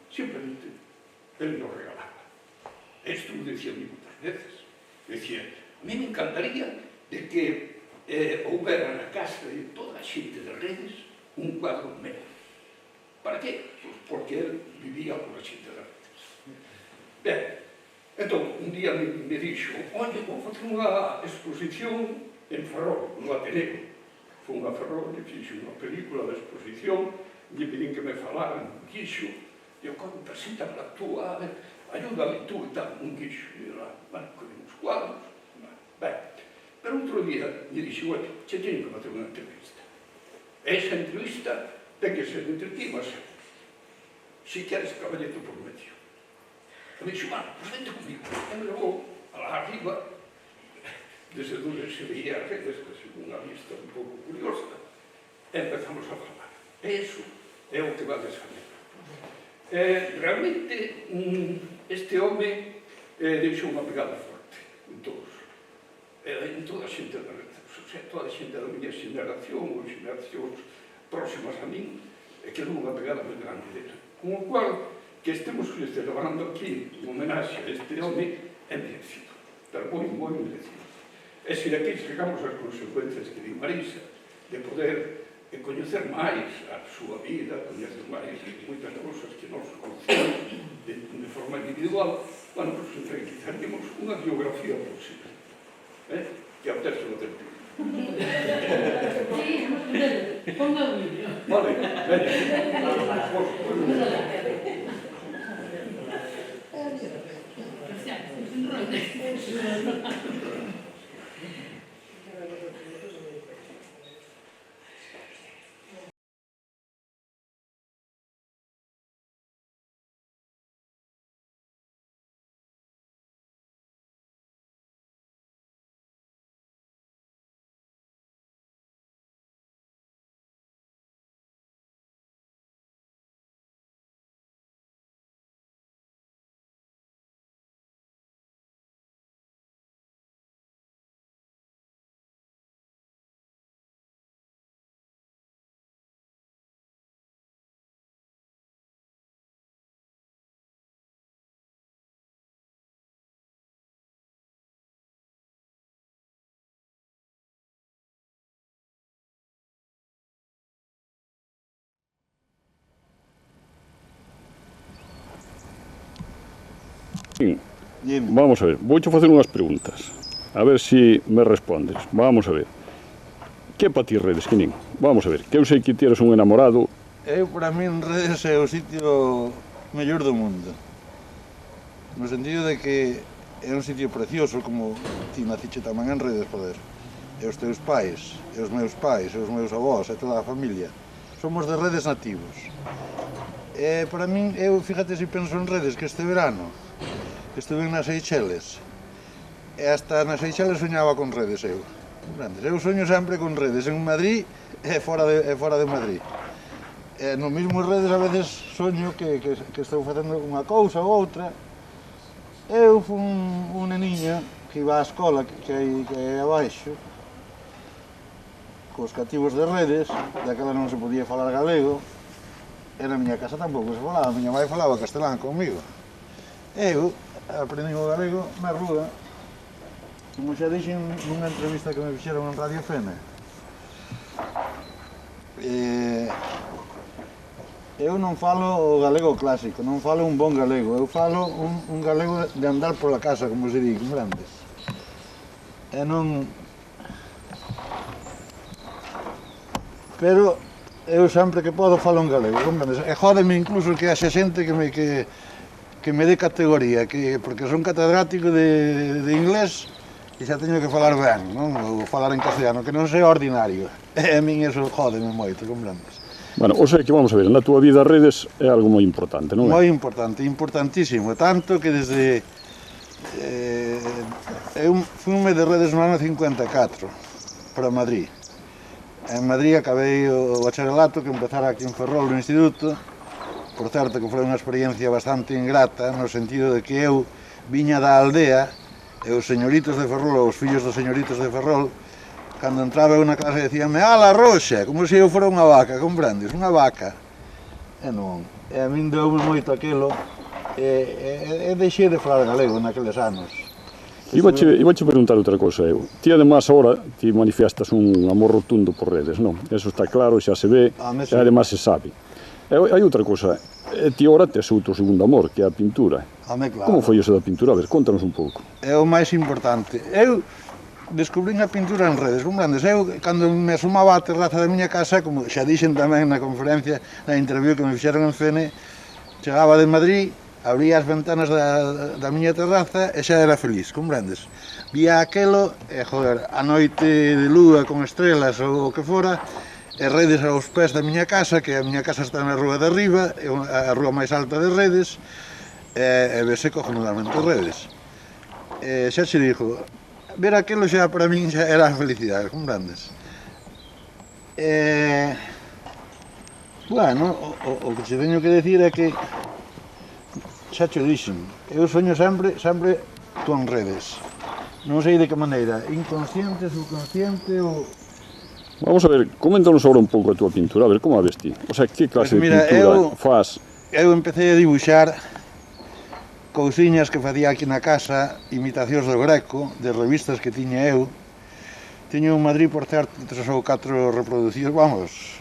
Simplemente, ele nos regalaba. Isto me decía a mí moitas veces. Decía, a mí me encantaría de que houbera na casa de toda a xente de redes un cuadro meu. Para qué? Pues porque ele vivía por a xente de redes. Ben, entón, un día me dixo, oye, vou facer unha exposición en Ferrol, no Ateneo. Fui a Ferrol, e fixe unha película de exposición, lle pedín que me falaran un quixo, e eu, preséntamela tú, ayúdame tú e tal, un quixo. E eu, bueno, con uns cuadros, ben. Pero outro día lle dixo, oye, che teño que facer unha entrevista. Esa entrevista ten que ser entre ti, mas si queres caballete por medio. E me dixo, bueno, pues vente comigo. E me levou arriba, desde onde se veía as redes, que según a vista un pouco curiosa, e empezamos a falar. Eso é o que va desfacer. Realmente, este home deixou unha pegada forte en toda a xente da rede, toda a xente da miña xeneración ou xeneracións próximas a min, que non unha pegada moi grande dela. Con o cual, que estemos celebrando aquí en homenaxe a este home é merecido, pero moi merecido. E se daqui chegamos ás consecuencias que di Marisa, de poder coñecer máis a súa vida, coñecer máis moitas cousas que nos conocemos de forma individual, bueno, pues enriqueceríamos unha biografía posible, que ao texto do tempo. Ponga o vídeo. Vale, veña. Vamos a ver, vouche facer unhas preguntas. A ver se me respondes. Vamos a ver. Que para ti redes, Quinín? Vamos a ver, que eu sei que ti eres un enamorado. Para min redes é o sitio mellor do mundo. No sentido de que é un sitio precioso, como ti naciche tamén en redes, joder. E os teus pais, e os meus avós, e toda a familia. Somos de redes nativos. E para min, eu, fíjate se penso en redes, que este verano estuve nas Seychelles, e hasta nas Seychelles soñaba con redes eu. Eu soño sempre con redes, en Madrid e fora de Madrid. E no mismo redes a veces soño que estou facendo unha cousa ou outra. Eu fui un neniño que iba á escola, que é abaixo, cos cativos de redes, daquela non se podía falar galego, e na miña casa tampouco se falaba, a miña mãe falaba castelán comigo. Eu aprendi o galego na rúa, como xa dixen nunha entrevista que me fixeron en Radio Fene. Eu non falo o galego clásico, non falo un bon galego, eu falo un galego de andar pola casa, como se di, comprendes? E non... Pero eu sempre que podo falo en galego, comprendes? E jódeme incluso que haxe xente que me dé categoría, porque son catedrático de inglés e xa teño que falar ben, non? Ou falar en castellano, que non sei ordinario. E a min eso jódeme moito, comprendes? Bueno, o sea que vamos a ver, na túa vida redes é algo moi importante, non é? Moi importante, importantísimo, tanto que desde... eu fume de redes no ano 54 para Madrid. En Madrid acabei o bacharelato que empezara aquí en Ferrol no instituto. Por certo que foi unha experiencia bastante ingrata, no sentido de que eu viña da aldea e os señoritos de Ferrol, os fillos dos señoritos de Ferrol, cando entraba eu na clase decíanme "Ala, Roxa", como se eu fora unha vaca, comprendes? Unha vaca. E non. E a min deu-me moito aquilo e deixei de falar galego naqueles anos. Ibache preguntar outra cosa eu. Ti además agora ti manifestas un amor rotundo por redes, non? Eso está claro, xa se ve, e además se sabe. E hai outra cosa, ti agora tes outro segundo amor, que é a pintura. Claro. Como foi eso da pintura? A ver, contanos un pouco. É o máis importante. Eu descubrín a pintura en redes, comprendes? Eu, cando me asomaba á terraza da miña casa, como xa dixen tamén na conferencia, na interview que me fixeron en Fene, chegaba de Madrid, abría as ventanas da miña terraza e xa era feliz, comprendes? Vía aquelo, e, joder, a noite de lúa con estrelas ou o que fora, e redes aos pés da miña casa, que a miña casa está na rúa de arriba, é a rúa máis alta de redes, e vese cojonudamente redes. E xa se dixo, ver aquilo xa para min xa era a felicidade, comprendes? Bueno, o que che teño que decir é que xa che dixen, eu soño sempre con redes. Non sei de que maneira, inconsciente, subconsciente ou... Vamos a ver, coméntanos agora un pouco a túa pintura, a ver como a ves ti. O sea, que clase de pintura faz? Eu empecé a dibuixar cousiñas que facía aquí na casa, imitacións do Greco, de revistas que tiña eu, Teño en Madrid, por certo, 3 ou 4 reproducidos, vamos,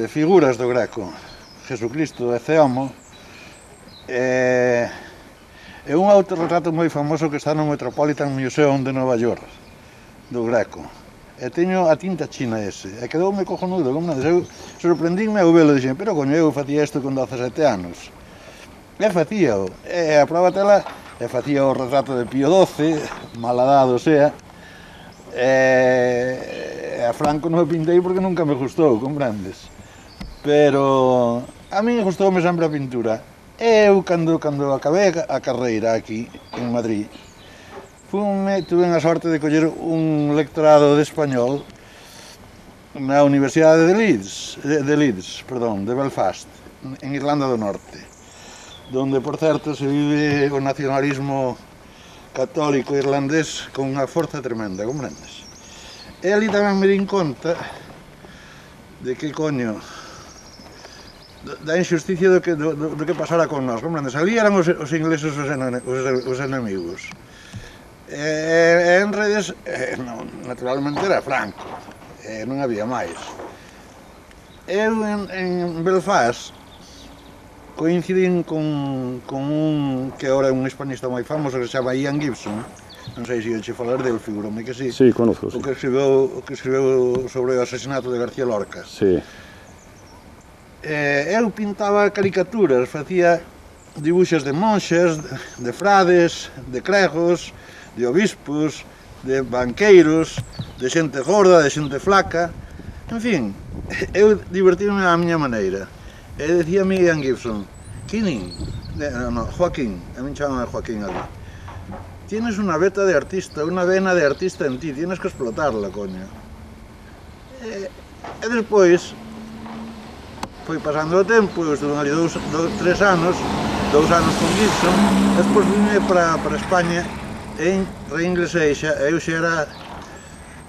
figuras do Greco. Jesucristo e Ceomo. É un autorretrato moi famoso que está no Metropolitan Museum de Nova York, do Greco. E teño a tinta china ese, e quedoume cojonudo, como non? Eu sorprendínme ao velo, dixen, pero coño, eu facía isto con 17 anos. E facíao, e a prova tela, e facía o retrato de Pío XII, maladado sea, e a Franco non o pintei porque nunca me gustou, comprendes? Pero a mí gustoume sempre a pintura. E eu, cando acabei a carreira aquí, en Madrid, tuve a sorte de coller un lectorado de español na Universidade de Leeds, de Belfast, en Irlanda do Norte, donde, por certo, se vive o nacionalismo católico irlandés con unha forza tremenda, comprendes? E ali tamén me din conta de que, coño, da injusticia do que pasara con nós, comprendes? Ali eran os ingleses os enemigos. E en redes, naturalmente, era Franco, non había máis. Eu, en Belfast, coincidín con un que agora é un hispanista moi famoso que se chama Ian Gibson, non sei se che falar del, figurome que sí. Sí, conozco, sí. O que escribeu sobre o asesinato de García Lorca. Sí. Eu pintaba caricaturas, facía dibuxos de monxas, de frades, de cregos, de obispos, de banqueiros, de xente gorda, de xente flaca, en fin, eu divertíme á miña maneira. E decíame Ian Gibson, Joaquín, a min chamame Joaquín ali, tienes unha veta de artista, unha vena de artista en ti, tienes que explotarla, coño. E despois, foi pasando o tempo, eu estuve ali 3 anos, 2 anos con Gibson, despois vime para España e reinglesei xa, eu xa era...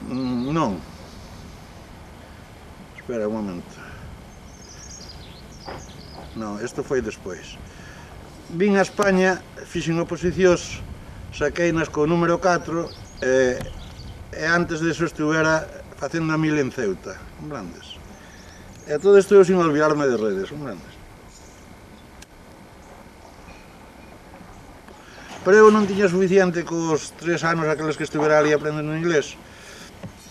non. Espera un momento. Non, isto foi despois. Vin a España, fixen oposicións, saqueinas co número 4 e antes disso estuvera facendo a 1000 en Ceuta, comprendes? E todo isto eu sin olvidarme de redes, comprendes? Pero eu non tiña suficiente cos 3 anos aqueles que estuvera ali aprendendo inglés.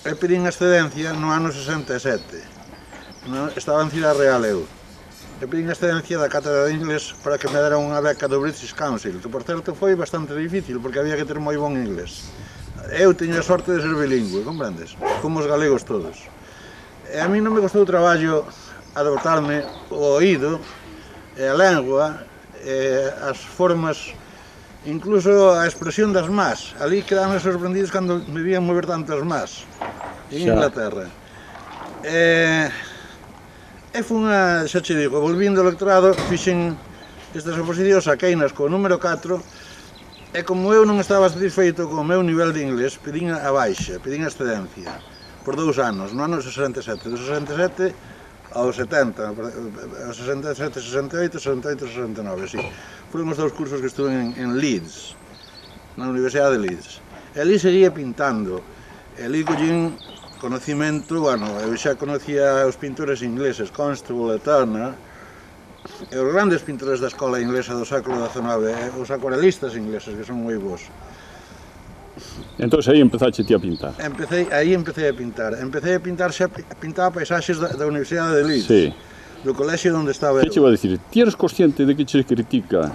E pedín excedencia no ano 67. Estaba en Cidade Real eu. E pedín excedencia da cátedra de inglés para que me deran unha beca do British Council, que por certo foi bastante difícil, porque había que ter moi bon inglés. Eu teño a sorte de ser bilingüe, comprendes? Como os galegos todos. E a mí non me costou traballo adoptarme o oído, e a lengua, e as formas, incluso a expresión das más. Ali quedaban sorprendidos cando me vían mover tantas más en Inglaterra. E foi unha, xa che digo, volvindo ao lectorado, fixen estas oposicións, saqueinas co número 4, e como eu non estaba satisfeito co meu nivel de inglés, pedín a baixa, pedín a excedencia, por 2 anos, no ano 67, do 67 ao 70, ao 67, 68, 68, 69, sí. Foron os 2 cursos que estuve en Leeds, na Universidade de Leeds. E ali seguía pintando, e ali collín conocimento, bueno, eu xa conocía os pintores ingleses, Constable e Turner, e os grandes pintores da escola inglesa do século XIX, os acuarelistas ingleses, que son moi bons. Entón aí empezaste ti a pintar? Aí empecé a pintar. Pintaba paisaxes da Universidade de Leeds, sí, do colexio onde estaba eu. Que che iba a dicir? Ti eres consciente de que che critica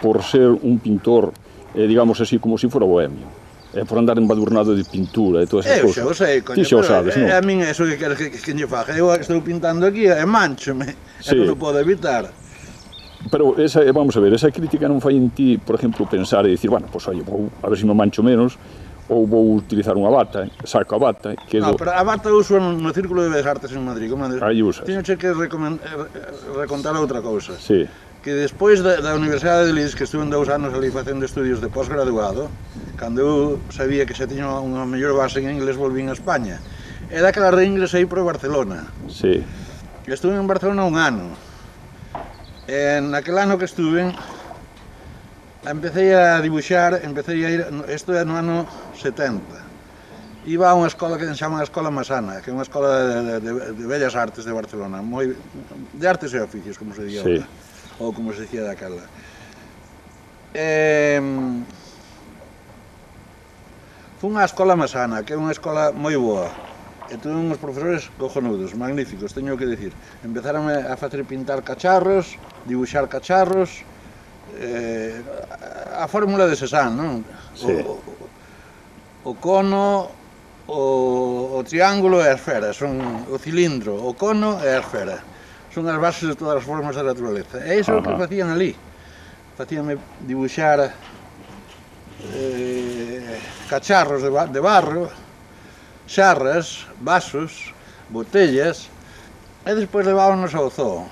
por ser un pintor, digamos así, como se fora bohemio? Por andar embadurnado de pintura e todas esas cousas. Eu xa o sei, coño, pero sabes, non? A min é iso que queres que lle faga. Eu estou pintando aquí e manchome, e non o podo evitar. Pero, vamos a ver, esa crítica non fai en ti, por exemplo, pensar e dicir, bueno, pois, oye, vou a ver se me mancho menos, ou vou utilizar unha bata, saco a bata, No, pero a bata uso no Círculo de Bellas Artes en Madrid, como aí usas. Teño que recontar outra cousa. Sí. Que despois da Universidade de Leeds, que estuve 2 anos ali facendo estudios de posgraduado, cando eu sabía que xa tiña unha mellor base en inglés, volvín a España. E daquela reingresei para Barcelona. Sí. Estuve en Barcelona 1 ano. E naquel ano que estuve, empecé a dibuixar, isto é no ano 70. iba a unha escola que se chama a Escola Masana, que é unha escola de bellas artes de Barcelona, de artes e oficios, como se día ahora, ou como se dicía daquela. Fun á Escola Masana, que é unha escola moi boa, e tuve uns profesores cojonudos, magníficos, teño que dicir. Empezaron a facer pintar cacharros, dibuixar cacharros, a fórmula de Cézanne, non? O cono, o triángulo e a esfera, son o cilindro, o cono e a esfera. Son as bases de todas as formas da naturaleza. E iso é o que facían ali. Facíanme dibuixar cacharros de barro, xarras, vasos, botellas, e despois levábanos ao zoo.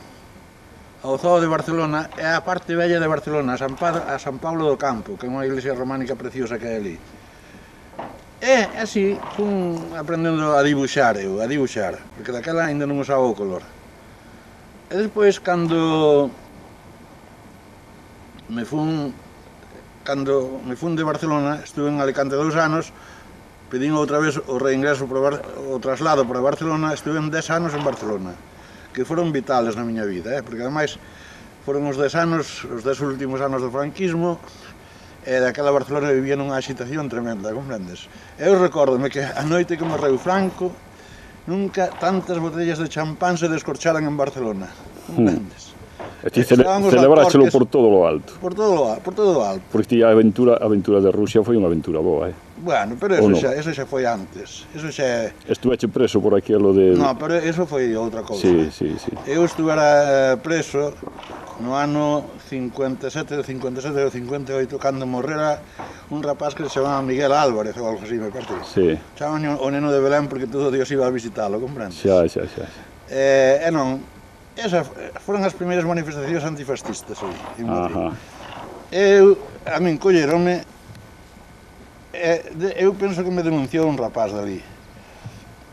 Ao zoo de Barcelona, é a parte bella de Barcelona, a San Pablo do Campo, que é unha iglesia románica preciosa que hai ali. E así fun aprendendo a dibuixar, porque daquela ainda non usaba o color. E despois, cando me fun de Barcelona, estuve en Alicante 2 anos, pedín outra vez o reingreso, o traslado para Barcelona, estuve 10 anos en Barcelona, que foron vitales na miña vida, porque ademais foron os 10 anos, os 10 últimos anos do franquismo, e daquela Barcelona vivía nunha agitación tremenda, comprendes? Eu recórdome que a noite que morreu Franco, nunca tantas botellas de champán se descorcharan en Barcelona, comprendes? E ti celebráchelo por todo lo alto. Por todo o alto. Porque ti a aventura de Rusia foi unha aventura boa, Bueno, pero eso xa foi antes. Eso xa... Estuveche preso por aquilo de... No, pero eso foi outra cousa. Sí. Eu estuvera preso no ano 57 ou 58, cando morrera un rapaz que se chamaba Miguel Álvarez ou algo así, me parece. Sí. Chamaban o neno de Belén porque todo Dios iba a visitalo, comprendes? Xa. E non, esas foron as primeiras manifestacións antifascistas aí, en Madrid. A min collerome, eu penso que me denunciou un rapaz dali.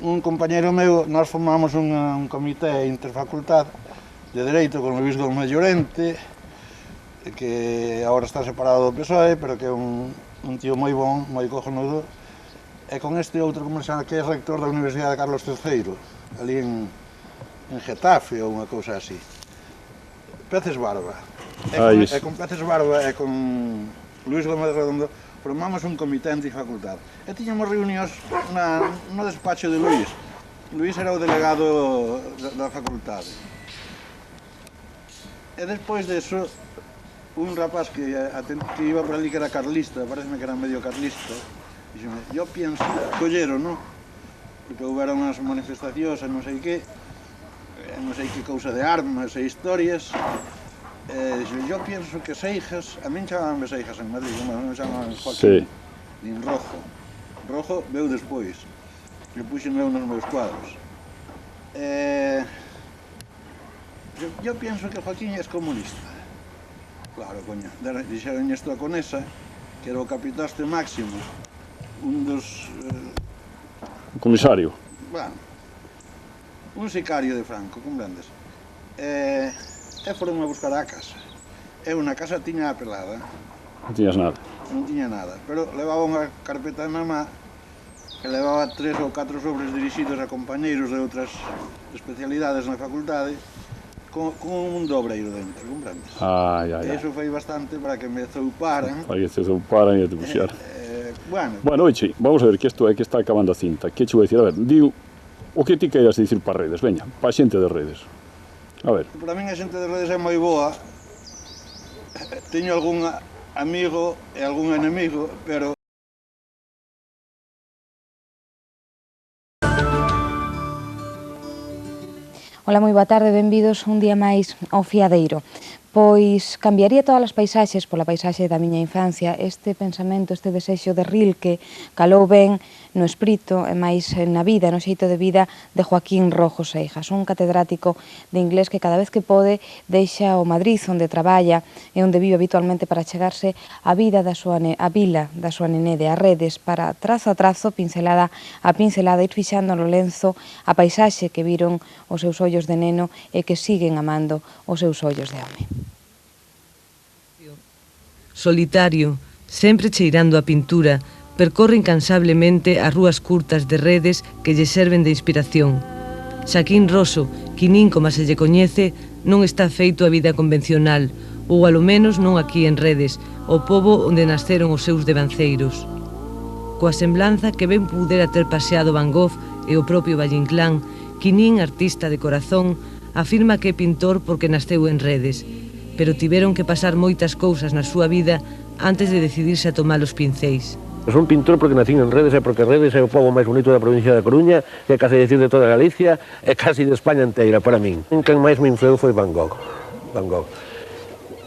Un compañeiro meu, nós formamos un comité interfacultad de Dereito con Luís Gómez Llorente, que agora está separado do PSOE, pero que é un tío moi bon, moi cojonudo, e con este outro, como se chama, que é rector da Universidade de Carlos III, ali en Getafe ou unha cousa así. Peces Barba. E con Peces Barba e con Luís Gómez Redondo formamos un comité antifacultad. E tiñamos reunións no despacho de Luís. Luís era o delegado da facultade. E despois deso, un rapaz que iba por ali que era carlista, pareceme que era medio carlista, dixeme, yo pienso, collero, non? Porque houbera unhas manifestacións e non sei que cousa de armas e historias, yo pienso que Seijas, a min chamaban Seijas en Madrid, non me chamaban Joaquín, nin Rojo. Rojo veu despois, que puxen eu nos meus cuadros. Yo pienso que Joaquín é comunista. Claro, coño, dixeron isto a Conesa, que era o capitaste máximo, un dos... Comisario. Bueno, un sicario de Franco, comprendes? E foron a buscar a casa. Eu na casa tiña a pelada. Non tiñas nada. Non tiña nada, pero levaba unha carpeta na má que levaba 3 ou 4 sobres dirixidos a compañeiros de outras especialidades na facultade con un dobreiro dentro, comprendes? E iso foi bastante para que me zouparan. Para que te zouparan e te puxeran. Bueno, oiche, vamos a ver que isto é que está acabando a cinta. Que che vou dicir? A ver, digo, o que ti queiras dicir para redes, veña, para a xente de redes. A ver. Para min a xente de redes é moi boa. Teño algún amigo e algún enemigo, pero... Ola, moi boa tarde, benvidos un día máis ao Fiadeiro. Pois cambiaría todas as paisaxes pola paisaxe da miña infancia. Este pensamento, este desexo de Rilke calou ben no espírito e máis na vida, no xeito de vida de Joaquín Rojo Seijas, un catedrático de inglés que cada vez que pode deixa o Madrid onde traballa e onde vive habitualmente para chegarse a vila da súa nene de Arredes para trazo a trazo, pincelada a pincelada, ir fixando no lenzo a paisaxe que viron os seus ollos de neno e que siguen amando os seus ollos de home. Solitario, sempre cheirando a pintura, percorre incansablemente as rúas curtas de Redes que lle serven de inspiración. Xaquín Roso, Quinín como se lle coñece, non está feito a vida convencional, ou alo menos non aquí en Redes, o pobo onde nasceron os seus devanceiros. Coa semblanza que ben pudera ter paseado Van Gogh e o propio Valle Inclán, Quinín, artista de corazón, afirma que é pintor porque nasceu en Redes, pero tiveron que pasar moitas cousas na súa vida antes de decidirse a tomar os pincéis. Son pintor porque nacín en Redes e porque Redes é o pobo máis bonito da provincia da Coruña, que é case decir de toda Galicia e case de España inteira para min. Quen máis me influeu foi Van Gogh.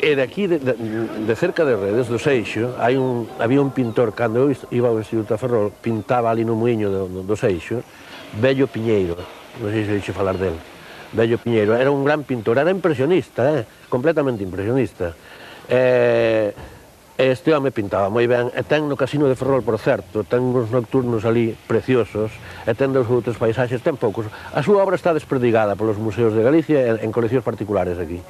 E de aquí, de cerca de Redes, do Seixo, había un pintor, cando eu iba ao Instituto a Ferrol, pintaba ali no muiño do Seixo, Bello Piñeiro, non sei se deixe falar del. Bello Piñeiro, era un gran pintor, era impresionista, completamente impresionista. Este home pintaba moi ben, e ten no Casino de Ferrol, por certo, ten uns nocturnos ali preciosos, e ten dos outros paisaxes, ten poucos. A súa obra está desperdigada polos museos de Galicia en coleccións particulares aquí.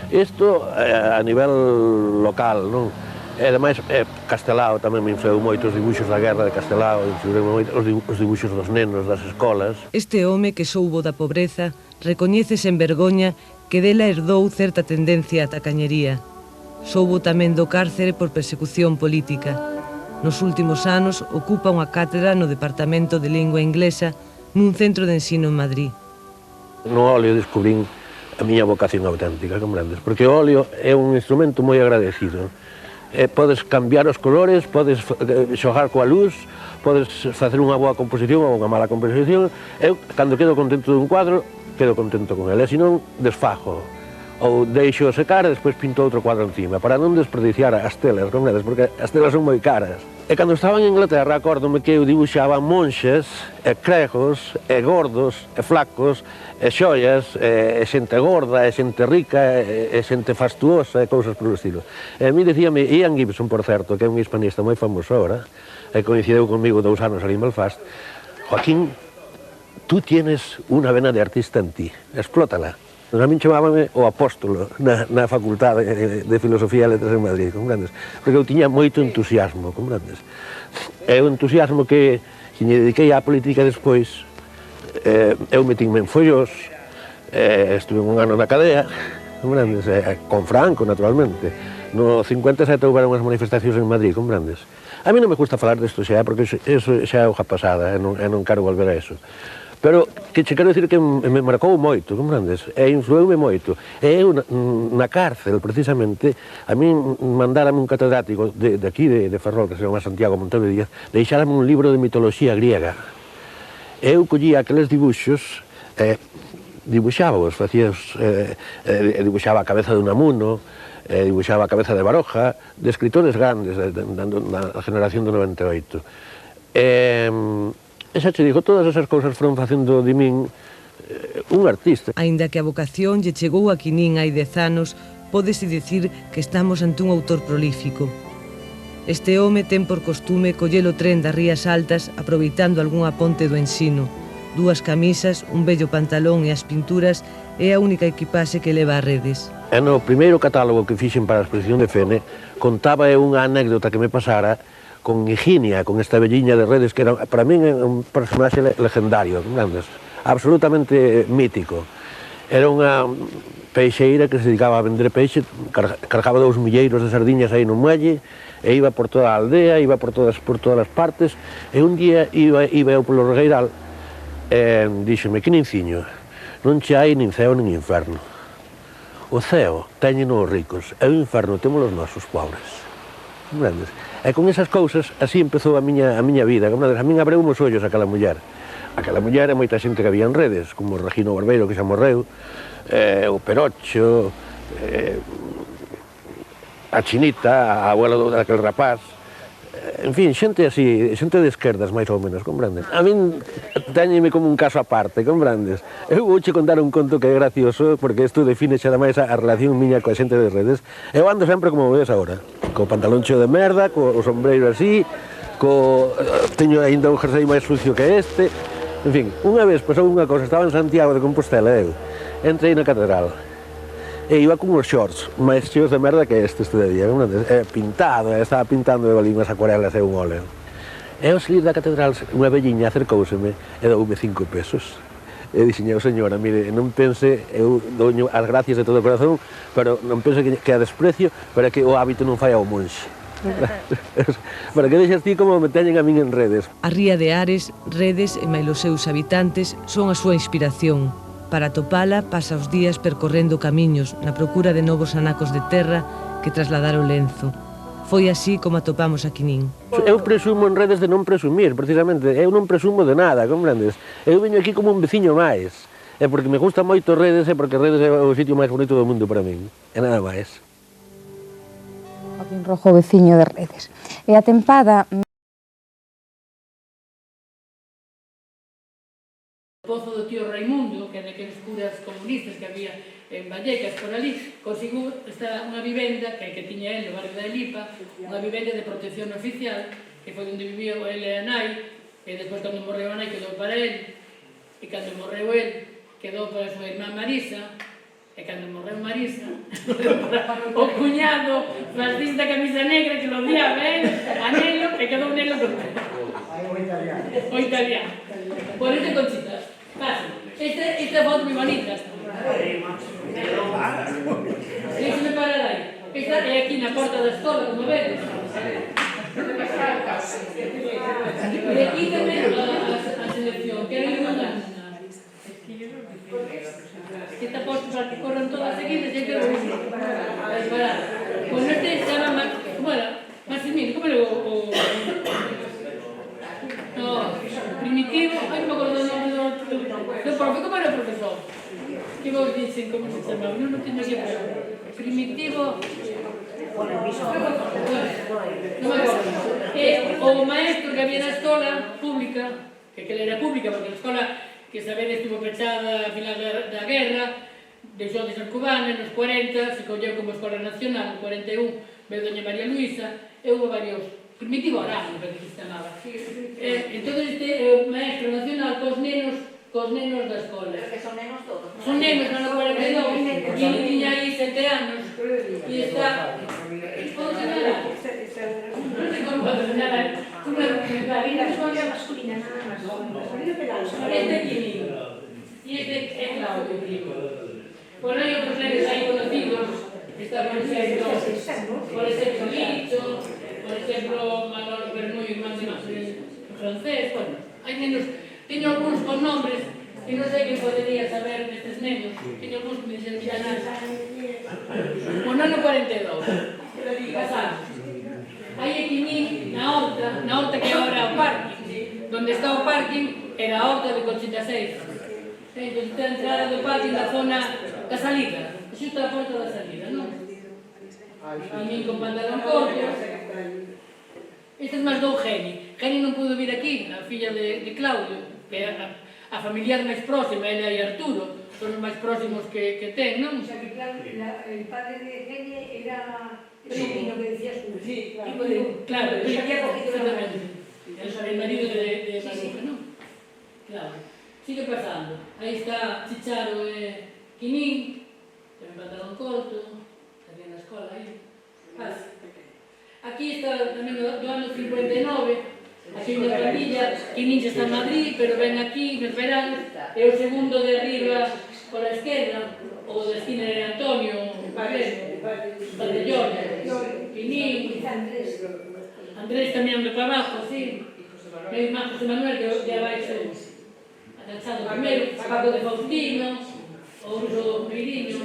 Isto a nivel local, non? E ademais, Castelao tamén me influeu moito, os dibuixos da guerra de Castelao, influeu moito os dibuixos dos nenos das escolas. Este home que soubo da pobreza recoñécese en vergoña que dela herdou certa tendencia á tacañería. Soubo tamén do cárcere por persecución política. Nos últimos anos ocupa unha cátedra no Departamento de Lingua Inglesa nun centro de ensino en Madrid. No óleo descubrín a miña vocación auténtica, comprendes? Porque o óleo é un instrumento moi agradecido. Podes cambiar os colores, podes xogar coa luz, podes facer unha boa composición ou unha mala composición. Eu, cando quedo contento dun cuadro, quedo contento con ele, senón desfajo. Ou deixo secar e despois pinto outro cuadro encima, para non desperdiciar as telas, comprendes? Porque as telas son moi caras. E cando estaba en Inglaterra, acórdome que eu dibuixaba monxes, e cregos, e gordos, e flacos, e xoias, e xente gorda, e xente rica, e xente fastuosa, e cousas polo estilo. E a mí dicíame, Ian Gibson, por certo, que é un hispanista moi famoso ahora, e coincideu comigo 2 anos ali en Belfast, Joaquín, tú tienes unha vena de artista en ti, explótala. A min chamábame o apóstolo na facultade de Filosofía e Letras en Madrid, comprendes? Porque eu tiña moito entusiasmo, comprendes? É o entusiasmo que lle dediquei á política despois. Eu metinme en follos, estuve un ano na cadea, comprendes? Con Franco, naturalmente. No 57 houveron unhas manifestacións en Madrid, comprendes? A mí non me gusta falar desto xa, porque eso xa é hoja pasada, e non quero volver a eso. Pero que che quero dicir que me marcou moito, comprendes? E influeume moito. E eu, na cárcel, precisamente, a mí mandárame un catedrático de aquí, de Ferrol, que se chama Santiago Montero Díaz, deixárame un libro de mitoloxía griega. Eu collía aqueles dibuixos, dibuixábaos, dibuixaba a cabeza de Unamuno, dibuixaba a cabeza de Baroja, de escritores grandes da generación do 98. E xa che digo, todas esas cousas foron facendo de min un artista. Aínda que a vocación lle chegou a Quinín hai 10 anos, pódese dicir que estamos ante un autor prolífico. Este home ten por costume coller o tren das Rías Altas aproveitando algunha ponte do Ensino. 2 camisas, un bello pantalón e as pinturas é a única equipaxe que leva a Redes. E no primeiro catálogo que fixen para a exposición de Fene, contaba unha anécdota que me pasara con Higinia, con esta velliña de Redes, que era, para min, un personaxe legendario, grandes, absolutamente mítico. Era unha peixeira que se dedicaba a vender peixe, cargaba 2 milleiros de sardiñas aí no muelle, e iba por toda a aldea, iba por todas as partes, e un día iba eu polo regueiral, e díxeme, que ninciño, non che hai nin ceo nin inferno. O ceo teñeno os ricos, e o inferno temos os nosos pobres. Grandes. E con esas cousas, así empezou a miña vida. A min abreu os ollos aquela muller. Aquela muller e moita xente que había en Redes, como Regino Barbeiro, que xa morreu, o Perocho, a Chinita, a abuela daquel rapaz, en fin, xente así, xente de esquerdas, máis ou menos, comprendes? A min teñeme como un caso aparte, comprendes? Eu vouche contar un conto que é gracioso, porque isto define xa máis a relación miña coa xente de Redes. Eu ando sempre como ves agora, co pantalón cheo de merda, co sombreiro así, teño ainda un jersey máis sucio que este. En fin, unha vez pasou unha cosa, estaba en Santiago de Compostela, eu entrei na catedral, e iba con os shorts máis cheos de merda que este de día, pintado, estaba pintando eu ali unhas acuarelas e un óleo. E ao salir da catedral, unha velliña acercouseme e doume 5 pesos. E dixen, señora, mire, non pense, eu doño as gracias de todo o corazón, pero non pense que a desprecio, para que o hábito non fai ao monxe. Para que deixas ti como me teñen a min en Redes. A ría de Ares, Redes e máis os seus habitantes son a súa inspiración. Para atopala, pasa os días percorrendo camiños na procura de novos anacos de terra que trasladar o lenzo. Foi así como atopamos a Quinín. Eu presumo en Redes de non presumir, precisamente. Eu non presumo de nada, comprendes? Eu veño aquí como un veciño máis. É porque me gusta moito Redes e porque Redes é o sitio máis bonito do mundo para min. E nada máis. Joaquín Rojo, veciño de Redes. E a tempada... O pozo do tío Raimundo, que é daqueles curas comunistas que había en Vallecas, por ali, conseguiu unha vivenda que tiña ele no barrio da Elipa, unha vivenda de protección oficial, que foi onde viviu ele e a nai, e despois cando morreu a nai quedou para ele, e cando morreu ele quedou para a súa irmá Marisa, e cando morreu Marisa, o cuñado fascista camisa negra que lo odiaba ele, a Nelo, e quedou Nelo con ele. O italiano. Por este Conchita, pasa. Esta foto moi bonita. Déxeme parar aí. Esta é aquí na porta da escola, como vedes. E aquí tamén a selección. Quero ir unha que está posto para que corran todas seguidas e quero ir parar. Bueno, este estaba máis... Como era? Maximino, como era o... No, Primitivo... Ai, non me acordo do nome do... profe, como era o profesor? Que vos dicen como se chamaba? Non teño que ver. Primitivo... Non me acordo. O maestro que había na escola pública, que era pública, porque a escola, que sabedes, estuvo pechada a final da guerra, deixou de ser cubana, nos 40, se colleu como escola nacional, no 41, veu doña María Luisa, e houve varios... Primitivo Arano, que se chamaba. Entón, este é o maestro nacional cos nenos da escola. Pero que son nenos todos. Son nenos, no 42, e ele tiña aí 7 anos, e está... Podo señalar? Non sei como podo señalar. La escuela masculina nada más. Este é Quinín, e este é Claudio Primo. Bueno, hai outros nenos aí conocidos, está por exemplo Licho, por exemplo Manolo Bermúdez, irmán de francés, bueno, hai nenos, teño algúns con nombres, e non sei que podería saber destes nenos, teño algúns que me dixen xa nada. Bueno, ano 42, pasamos. Hai Quinín na horta que agora é o parking, donde está o parking era a horta de Conchita 6. Entón, está a entrada do parking da zona da salida, xusto a porta da salida, non? Quinín con pantalón corto. Este é máis do Geni. Geni non pudo vir aquí, a filla de Claudio, que é a familiar máis próxima, ela e Arturo, son os máis próximos que ten, non? O sea, que claro, el padre de Geni era el sobrino que decías tú. Sí, claro, exactamente. El marido de Maruja, non? Claro. Sigue pasando. Aí está Chicharo e Quinín, ten pantalón corto, tamén na escola aí. Pasa. Aquí está tamén do ano 59, aquí unha pandilla, Quinín está en Madrid, pero ven aquí nos veranos, e o segundo de arriba por a esquerda, o da esquina de Antonio, Valdellón, Quinín, Andrés tamén anda para abajo, sí, meu irmán José Manuel, que de abaixo, agachado primeiro, Paco de Faustino, Ouso Meiriño,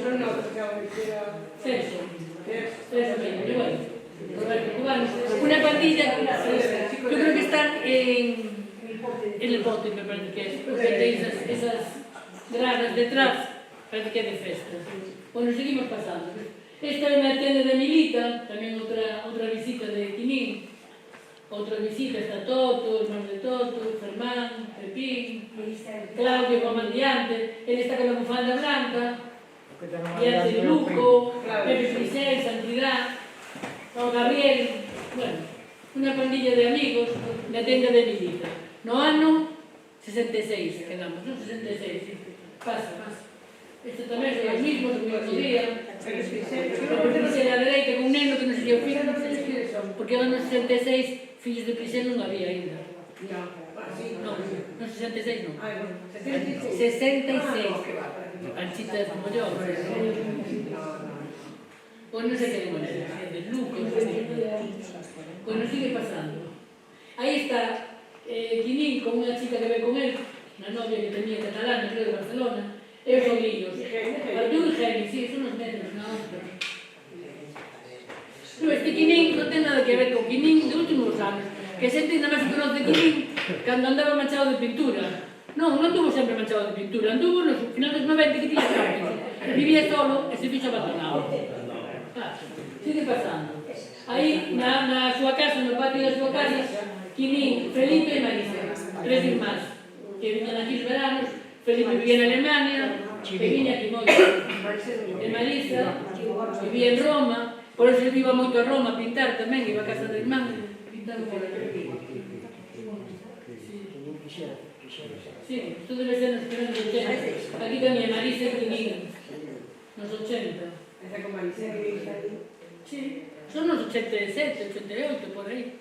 Celso Meiriño, bueno, Roberto Cubano, una pandilla, yo creo que están en el bote, me parece que es, porque tenéis esas gradas detrás, parece que é de festa. Bueno, seguimos pasando. Esta é unha tenda de Milita, tamén outra visita de Quinín. Outra visita está Toto, irmán de Toto, Germán, Pepín, Claudio Comandiante, ele está con a bufanda blanca, Diante de Luco, Pepe Frisel, Santidad, o Gabriel, bueno, unha pandilla de amigos na tenda de Milita. No ano 66 quedamos, non? 66, pasa. Este tamén son os mismos, o mismo día. Pero Frisel a dereita con un neno que non se dio fillo, porque no ano 66 fillos de Prisel non había ainda. No, 66 non. 66. 66. Panchitas como yo. Pues no sé qué demonios, de Lucas. Pues nos sigue pasando. Ahí está Quinín con una chica que ve con él, una novia que tenía catalana, creo, de Barcelona, e os olillos. Arturo y Geni, sí, son los metros, no. Pero este Quinín non ten nada que ver con Quinín de últimos anos, que xente nada máis se conoce Quinín cando andaba manchado de pintura. Non anduvo sempre manchado de pintura, anduvo nos final dos 90 que tiña campos. Vivía solo e se fixo abandonado. Sigue pasando. Aí, na súa casa, no patio da súa casa, Quinín, Felipe e Marisa, 3 irmáns, que viñan aquí os veranos. Felipe vivía en Alemania, que viña aquí moito. E Marisa vivía en Roma, por eso iba moito a Roma a pintar tamén, iba a casa do irmán, pintando por aquí. Sí, isto debe ser nos primeros 80. Aquí tamén Marisa e Quinín, nos 80. Esa con Marisa. Sí, son nos 87, 88, por aí.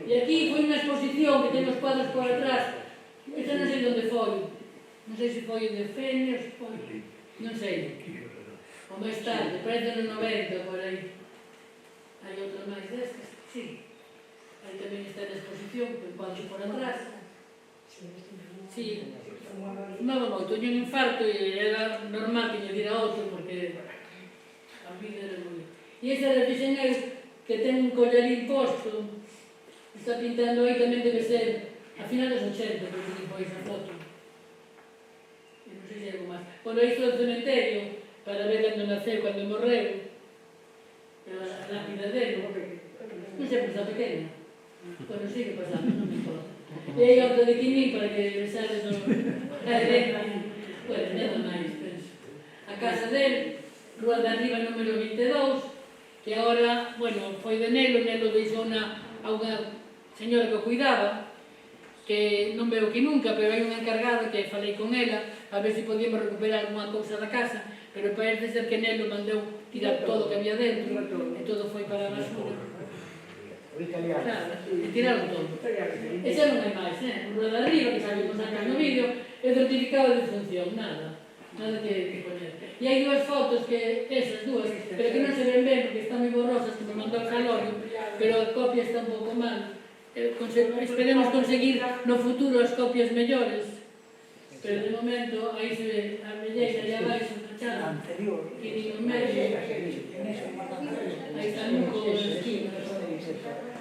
E aquí foi unha exposición que ten os cuadros por atrás. Esta non sei onde foi. Non sei se foi de Fenios, foi... Non sei. O máis tarde, parece no 90, por aí. Hai outra máis destas, sí. Aí tamén está na exposición, con cuadros por atrás. Sí. Fumaba moito, tiña un infarto e era normal que lle dira outro, porque a vida era moi... E esa era de Xeneu, que ten un collarín posto, está pintando aí, tamén debe ser a final dos 80, porque non foi esa foto. E non sei se hai algo máis. Bueno, isto do cementerio, para ver cando naceu, cando morreu, a lápida dele, non sempre está pequena. Bueno, sigue pasando, non me importa. E aí outra de Quinín, para que besades o... Bueno, nada máis, penso. A casa dele, Rúa de Arriba, número 22, que agora, bueno, foi de Nelo deixou a unha señora que o cuidaba, que non veo que nunca, pero hai unha encargada que falei con ela, a ver se podíamos recuperar alguna cousa da casa, pero parece ser que Nelo mandou tirar todo o que había dentro, e todo foi para a basura. Claro, e tiraron todo. Esa non hai máis, o Rúa de Arriba, que sabemos sacar no vídeo, é certificado de función, nada que poner. E hai dúas fotos que, esas dúas, pero que non se ven ben, porque están moi borrosas, que me mandou o Calorio, pero a copia está un pouco mal. Esperemos conseguir no futuro as copias mellores, pero de momento aí se ve a melleira e abaixo, fachada, e nin o medio, aí está Nuco na esquina,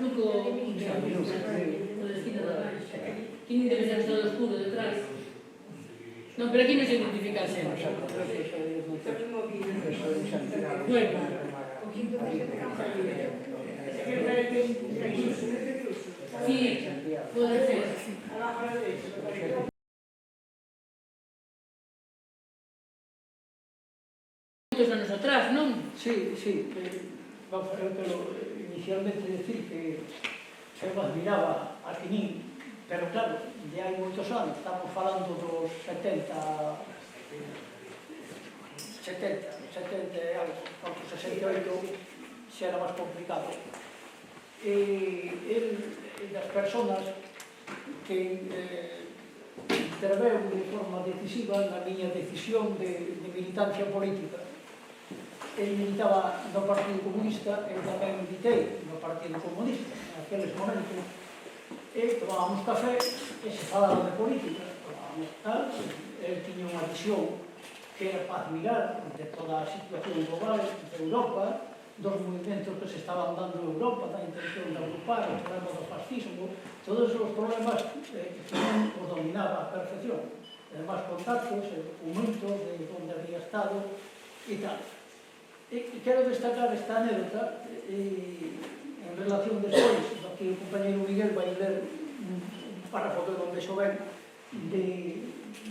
Nuco na esquina de abaixo, que nin debe ser o estado oscuro detrás. Non, pero aquí non se identifica sempre. Bueno. Sí, pode ser. Moitos anos atrás, non? Sí, pero inicialmente decir que eu admiraba a Quinín, pero claro, de hai moitos anos, estamos falando dos 70 e algo, 68, xa era máis complicado. E das personas que interveu de forma decisiva na miña decisión de militancia política. Ele militaba no Partido Comunista, eu tamén militei no Partido Comunista, naqueles momentos, e tomábamos café e se falaba de política, tomábamos tal, ele tiña unha visión que era para admirar de toda a situación global de Europa, dos movimentos que se estaban dando en Europa, da intención de agrupar, o problema do fascismo, todos os problemas que os dominaba a perfección. Además, contactos, documentos de onde había estado e tal. E quero destacar esta anécdota en relación despois, aquí o compañeiro Miguel vai ler un párrafo que non vexo ben, de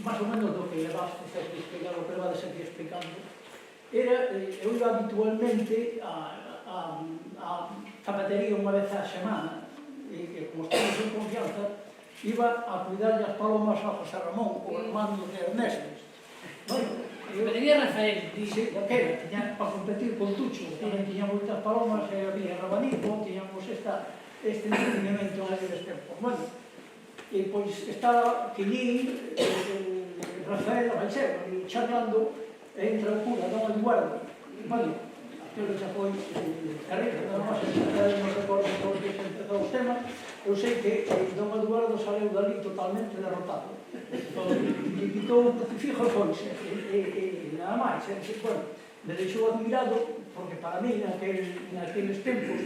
máis ou menos do que levaste a explicar, o que levades aquí explicando. Eu iba habitualmente a zapatería unha vez a semana, e como estamos en confianza, iba a cuidarlle as palomas a José Ramón, o hermano de Ernesto. Zapatería Rafael. Sí, porque tiña para competir con Tucho, tamén tiña moitas palomas, había rabanico, tiñamos esta... este entendimento en aqueles tempos. Bueno, e pois está Quillín, Rafael, vai ser, charlando, e entra o cura, don Eduardo. Bueno, aquilo xa foi carreira, non recordo por que se empezou os temas. Eu sei que don Eduardo saleu dali totalmente derrotado. E quitou o crucifijo e foise, e nada máis. Bueno, me deixou admirado, porque para mí, naqueles tempos,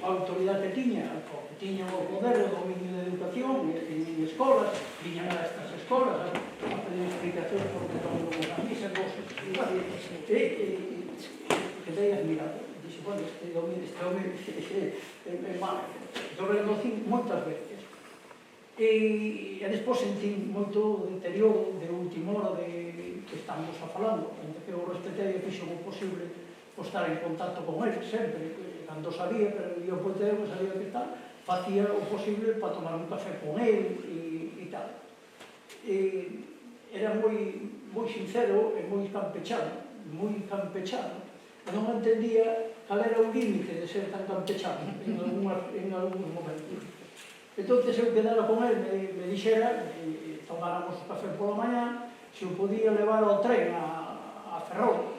a autoridade que tiña o poder, o dominio da educación, en escolas, tiñan a estas escolas, a pedir explicacións porque non a misa, cosas, e quedei admirado. Dixe, bueno, este home é malo. Eu renocín moitas veces. E despois sentí moito deterioro de última hora que estamos falando, que eu respetei e fixo o posible por estar en contacto con ele sempre, cando sabía, pero eu poteo, sabía que tal, facía o posible para tomar un café con ele e tal. Era moi sincero e moi campechano, non entendía cal era o límite de ser tan campechano en algúns momentos. Entón, eu quedara con ele, me dixera, tomáramos o café pola mañá, se o podía levar ao tren a Ferrol.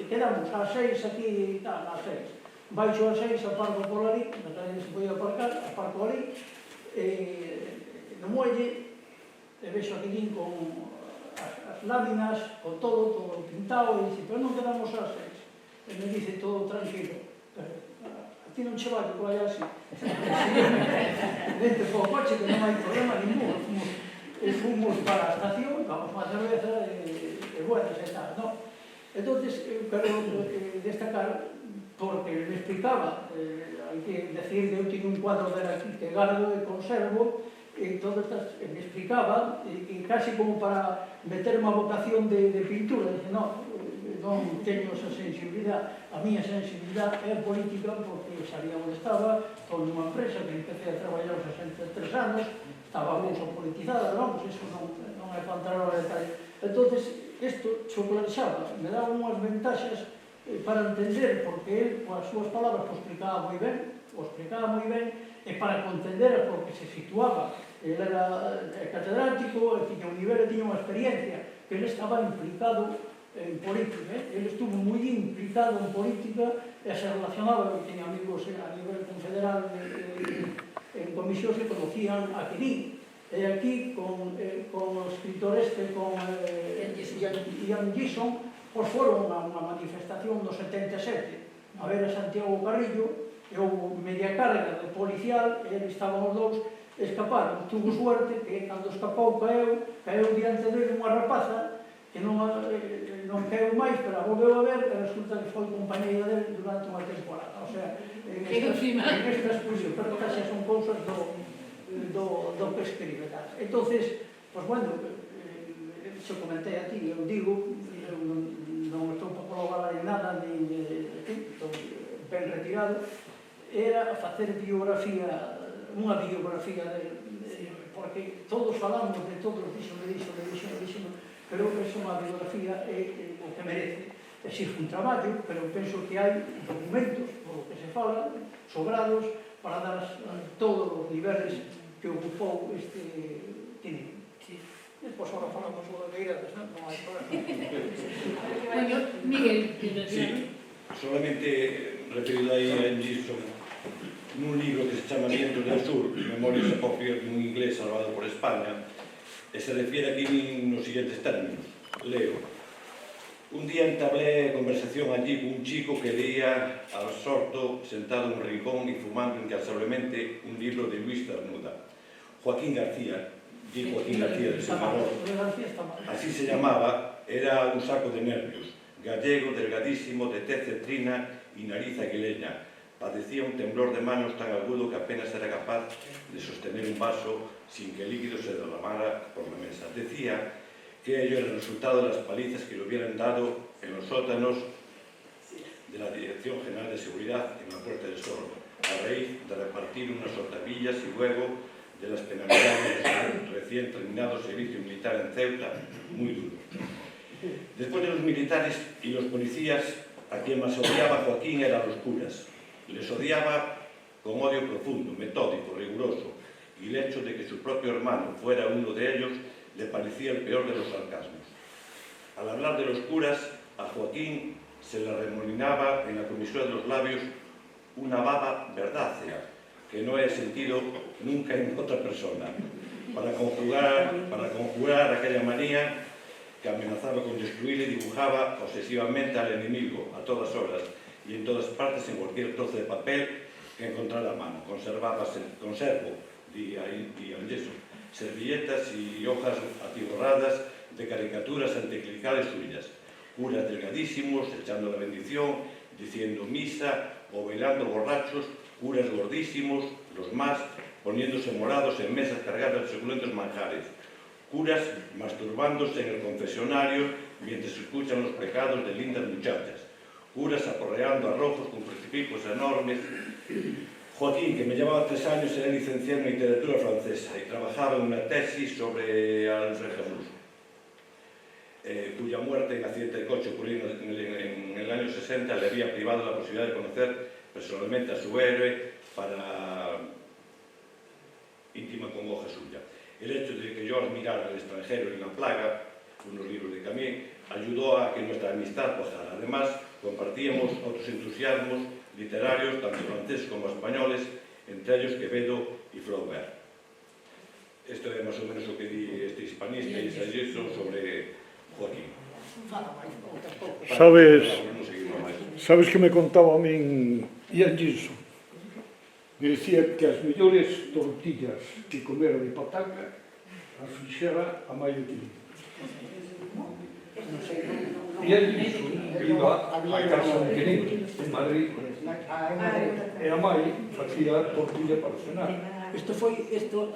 Quedamos ás 6 aquí, ás 6. Baixo ás 6, aparco por ali, non se podía aparcar, aparco ali, no muelle, e vexo aquí con as láminas, con todo pintado, e dice, pero non quedamos ás 6. E me dice todo tranquilo, a ti non che vai, que vai así. Vente po coche, que non hai problema ningún. Fomos para a estación, vamos para a cerveza, e buenas e tal, non? Entón, eu quero destacar, porque me explicaba, hai que decir que eu tiño un cuadro de aquí que gardo e conservo, e todo me explicaba, e casi como para meter unha vocación de pintura, dice, non teño esa sensibilidade, a miña sensibilidade é política, porque sabía onde estaba, estou nunha empresa que empecé a traballar aos 63 anos, estaba a bolsa politizada, vamos, iso non é para entrar ao detalle. Entón, isto xoclarexaba, me daba unhas ventaxas para entender, porque ele, coas súas palabras, o explicaba moi ben, e para contender, porque se situaba, ele era catedrático, tiña un nivel e tiña unha experiencia, que ele estaba implicado en política, ele estuvo moi implicado en política e se relacionaba, tiña amigos a nivel confederal en comisións que conocían a Querín. E aquí, con o escritor con Ian Gison, pois foron a unha manifestación do 77 a ver a Santiago Carrillo, e houve media carga de policial, e eles estaban os dous, escaparon. Tuvo suerte que cando escapou caeu diante dele unha rapaza que non caeu máis, pero a volveu a ver, e resulta que foi compañeira dele durante unha temporada. O sea, en esta exposición, pero casi son cousas do que escribe. Entonces, pois bueno, se comentei a ti, eu digo, non estou para colaborar en nada, estou ben retirado, era facer biografía, unha biografía porque todos falamos de todos, díxome, pero é unha biografía o que merece. Exige un traballo, pero penso que hai documentos, por o que se fala, sobrados, para dar todos os niveles que ocupou este Querín. Despois ahora falamos sobre Beirades, non hai problema. Bueno, Miguel, sí, solamente referido aí a Gison, nun libro que se chama Vientos del Sur, Memorias apócrifas dun inglés salvado por España, e se refiere aquí nos siguientes términos. Leo. Un día entablé conversación allí con un chico que leía al sorto sentado en un rincón y fumando incansablemente un libro de Luis Cernuda. Joaquín García de Semarón, así se llamaba, era un saco de nervios, gallego, delgadísimo, de tez cetrina y nariz aguileña. Padecía un temblor de manos tan agudo que apenas era capaz de sostener un vaso sin que el líquido se derramara por la mesa. Decía que ello era el resultado de las palizas que le hubieran dado en los sótanos de la Dirección General de Seguridad en la Puerta del Sol, a raíz de repartir unas hortavillas y luego de las penalidades del recién terminado servicio militar en Ceuta, muy duro. Después de los militares y los policías, a quien más odiaba Joaquín eran los curas. Les odiaba con odio profundo, metódico, riguroso, y el hecho de que su propio hermano fuera uno de ellos le parecía el peor de los sarcasmos. Al hablar de los curas, a Joaquín se le remolinaba en la comisura de los labios una baba verdácea, que no he sentido nunca en otra persona, para conjurar aquella manía que amenazaba con destruir y dibujaba obsesivamente al enemigo a todas horas y en todas partes en cualquier trozo de papel que encontrara a mano. Conservo, y al yeso, servilletas y hojas atiborradas de caricaturas anticlericales suyas, curas delgadísimos echando la bendición, diciendo misa o bailando borrachos, curas gordísimos, los más, poniéndose morados en mesas cargadas de suculentos manjares, curas masturbándose en el confesionario mientras escuchan los pecados de lindas muchachas, curas aporreando arrojos con crucifijos enormes. Joaquín, que me llevaba 3 años, era licenciado en literatura francesa y trabajaba en una tesis sobre Alfred Jesús, cuya muerte en accidente de coche ocurrido en el año 60 le había privado la posibilidad de conocer personalmente a su héroe para íntima congoja suya. El hecho de que yo admirara al extranjero en La plaga, unos libros de Camus, ayudó a que nuestra amistad cuajara. Además, compartíamos otros entusiasmos literarios, tanto franceses como españoles, entre ellos Quevedo y Flaubert. Esto es más o menos lo que di este hispanista y ensayista sobre Joaquín. Sabes que me contaba a min Ian Gilson? Me dicía que as mellores tortillas que comera de pataca as fixera a Maio Quilín. Ian Gilson iba a casa de Quilín en Madrid e a Mai facía tortilla para cenar. A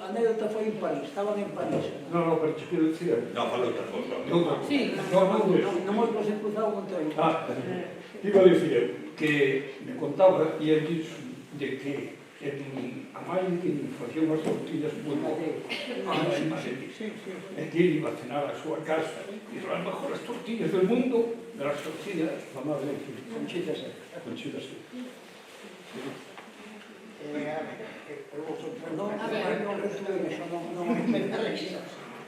anécdota foi en París, estaban en París. No, pero te quiero decir... No, fala outra cosa. Sí, non hemos cruzado con todo. Iba a decir que me contaba Ian Gilson de que a Mai facía unhas tortillas moi boas. E que iba a cenar a súa casa e as mejores tortillas del mundo de las tortillas amables Conchita Sé.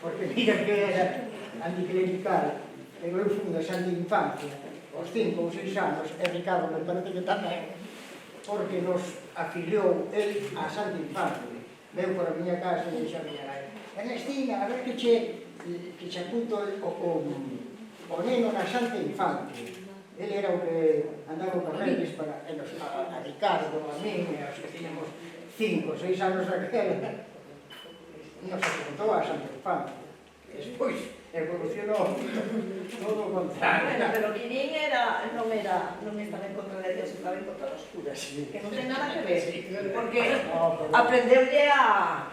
Porque mira que era anticlerical, eu fui da Santa Infancia, aos 5 ou 6 anos, e Ricardo me parece que tamén, porque nos afiliou el a Santa Infancia. Veu por a miña casa e dixo a miña nai, Ernestina, a ver que che apunto o neno na Santa Infancia. Ele era o que andaba con redes para a Ricardo, a mí, aos que tiñamos 5 ou 6 anos aquela. Nos apuntou a Santa Infancia. Despois evolucionou todo o contrario. Pero Quilín non estaba en contra de Dios, estaba en contra dos curas, que non ten nada que ver, porque aprendeulle a...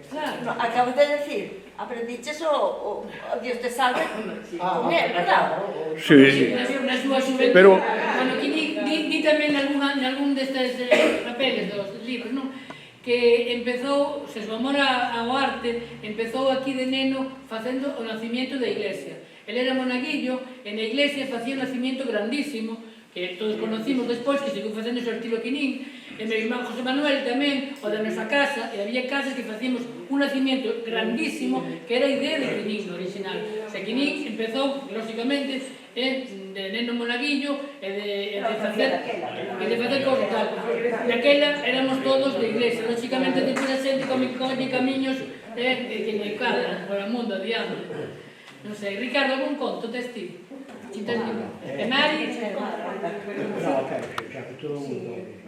Acabas de decir, aprendiches o Dios te salve con él, verdad? Sí. Na súa xuventude, Pero... bueno, di tamén nalgún destes papeles dos libros, non? Que empezou, se su amor ao arte, empezou aquí de neno facendo o nacimiento da iglesia. Ele era monaguillo, e na iglesia facía un nacimiento grandísimo, que todos conocimos despois, que seguiu facendo o seu estilo Quilín, e meu irmán José Manuel tamén, o da nosa casa, e había casas que facíamos un nacimiento grandísimo, que era a idea de Quilín, original. O sea, Quilín empezou, lógicamente, de neno monaguillo, e de facer cosas tal. Naquela éramos todos de iglesia, lógicamente, depois a xente come camiños que me cadran por o mundo, digamos. Non sei, Ricardo, algún conto tes ti? E Mari?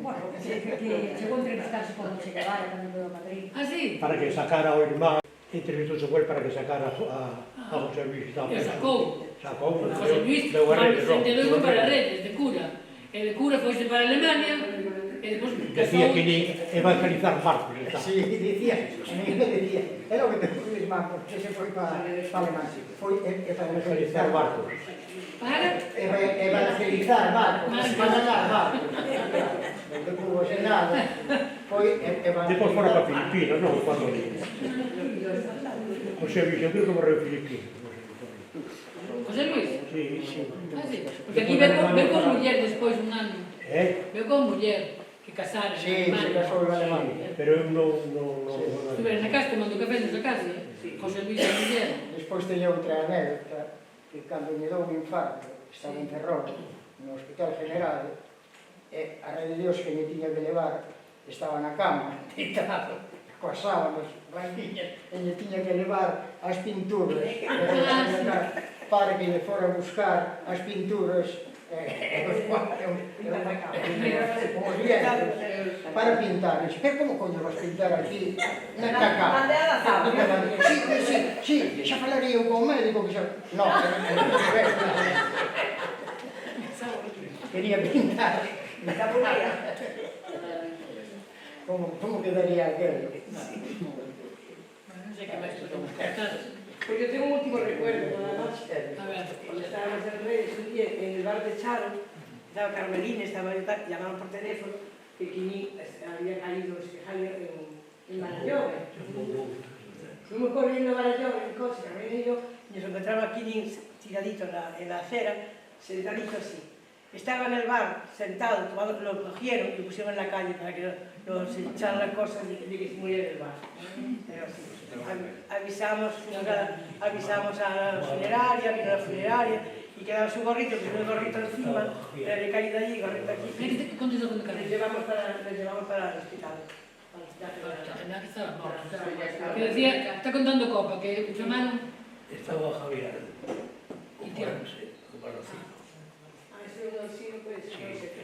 Bueno, que chegou a entrevistarse con Che Guevara tamén do Madrid. Ah, sí? Para que sacara o irmán, entrevistou con él para que sacara a José Luis. E sacou. José Luis, de logo para Redes, de cura. E de cura foise para Alemania, e depois decía que ni evangelizar Marcos. Sí, decía, era o que te foi Marcos, que se foi para Alemania. Foi evangelizar Marcos. Para? Evangelizar Marcos, para ganar Marcos. Que pudo ser nada. Foi evangelizar. Depois fora para Filipinas, non? José Luis, eu creo que morreu Filipinas. José Luis? Sí. Ah, sí. Porque aquí veo con muller despois un ano. Veo con muller, que casara en Sí, se casou en Alemania. Pero eu non... Estuve na casa tomando café nesa casa, José Luis e Miguel. Despois teña outra anécdota, que cando me dou un infarto, estaba en Ferrol, no Hospital General, e a raíz de Dios que me tiña que levar, estaba na cama, deitado, coas sábanas branquiñas, e me tiña que levar as pinturas, para que me fora a buscar as pinturas, os lienzos, para pintar. E pero como coño vas pintar aquí na cama? Sí, xa falaría eu con o médico que xa... No, quería pintar. Como quedaría aquel? Non sei que máis podemos contar. Pues yo tengo un último recuerdo, nada más. Cuando estábamos en Reyes un día en el bar de Charo, estaba Carmelina, estaba yo tal, llamaron por teléfono que Quiní había caído en Barallón. Fuimos corriendo a Barallón en el coche, Carmelina y yo, y nos encontramos a Quiní tiradito en la acera, sentadito así. Estaba en el bar, sentado, lo cogieron y lo pusieron en la calle para que nos echaran las cosas de que se muriera en el bar. Pero sí. Avisamos a la funeraria, vino la funeraria y quedaba su gorrito, que un gorrito encima, le había caído allí, gorrito aquí. ¿Qué contestó con Carlos? Le llevamos para el hospital. Que decía, está contando copa, que llamaron... Estaba Javier. Y tío.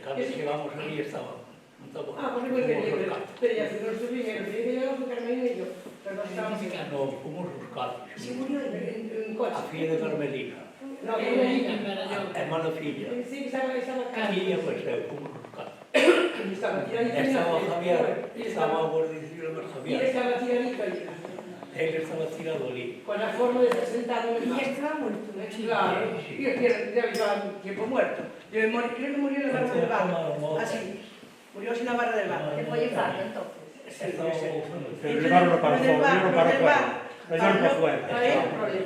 Cando chegamos ali estaba. Pues muy bien, pero ya se nos subimos, el llegamos con Carmelina y yo. Pero no estábamos... No, fomos buscados. Se murió en coche. A filla de Carmelina. No, Carmelina. A hermana filla. Sí, estaba Filla, pues fomos buscados. Estaba Javier, estaba a Guardia Civil más Y Javier. él estaba tiradito allí. Él estaba tirado ali. Con la forma de estar sentado en el bar. Y estaba muerto, ¿no? Claro. Y yo ya llevaba tiempo muerto. Yo creo que murió en la barra del bar. Así. Murió en la barra del bar. Que foi infarto, entonces. Pero llevaron para fuera.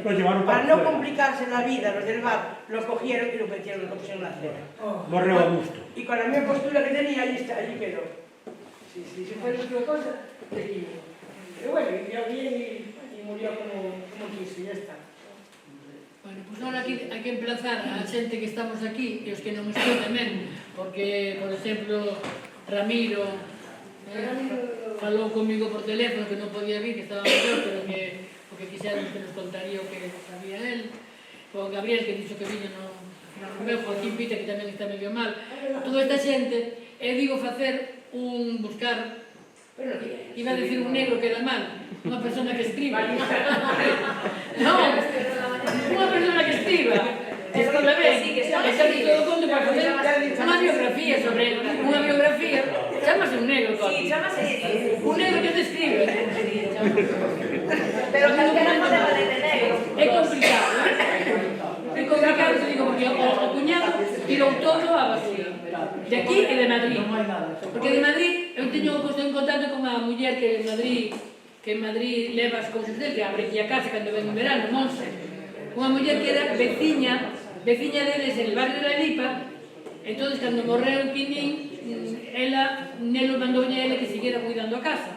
Lo llevaron para no complicarse en la vida, los del bar lo cogieron y lo metieron, lo pusieron en la acera. Morreu a gusto. Y con la misma postura que tenía, allí quedó. Si fue otra cosa, seguimos. Pero bueno, vivió bien y murió como quiso, y ya está. Bueno, pues ahora aquí hai que emplazar a xente que estamos aquí e os que non están tamén, porque, por exemplo, Ramiro falou comigo por teléfono que non podía vir, que estaba mellor, pero que porque quixeron que nos contaría o que sabía él. O Gabriel, que dixo que viña no Romeu, Joaquín Pita, que tamén está medio mal. Toda esta xente, digo facer un buscar, iba a decir un negro que era mal, unha persona que escriba. Non, unha persona que escriba. Escriba ben, que sabe todo o conto para facer unha biografía sobre unha biografía. Chámase un negro, Coti. Sí, chámase un negro que te escribe. Pero calquera pode valer de negro. É complicado, é complicado, te digo, porque o cuñado tirou todo a basura. De aquí e de Madrid. Porque de Madrid, eu teño posto en contacto con a muller que en Madrid leva as cousas del, que abre aquí a casa cando ven en verano, Monse. Unha muller que era veciña deles en el barrio de la Lipa. Entonces, cando morreu Quinín, ela, Nelo mandoulle a ela que siguiera cuidando a casa.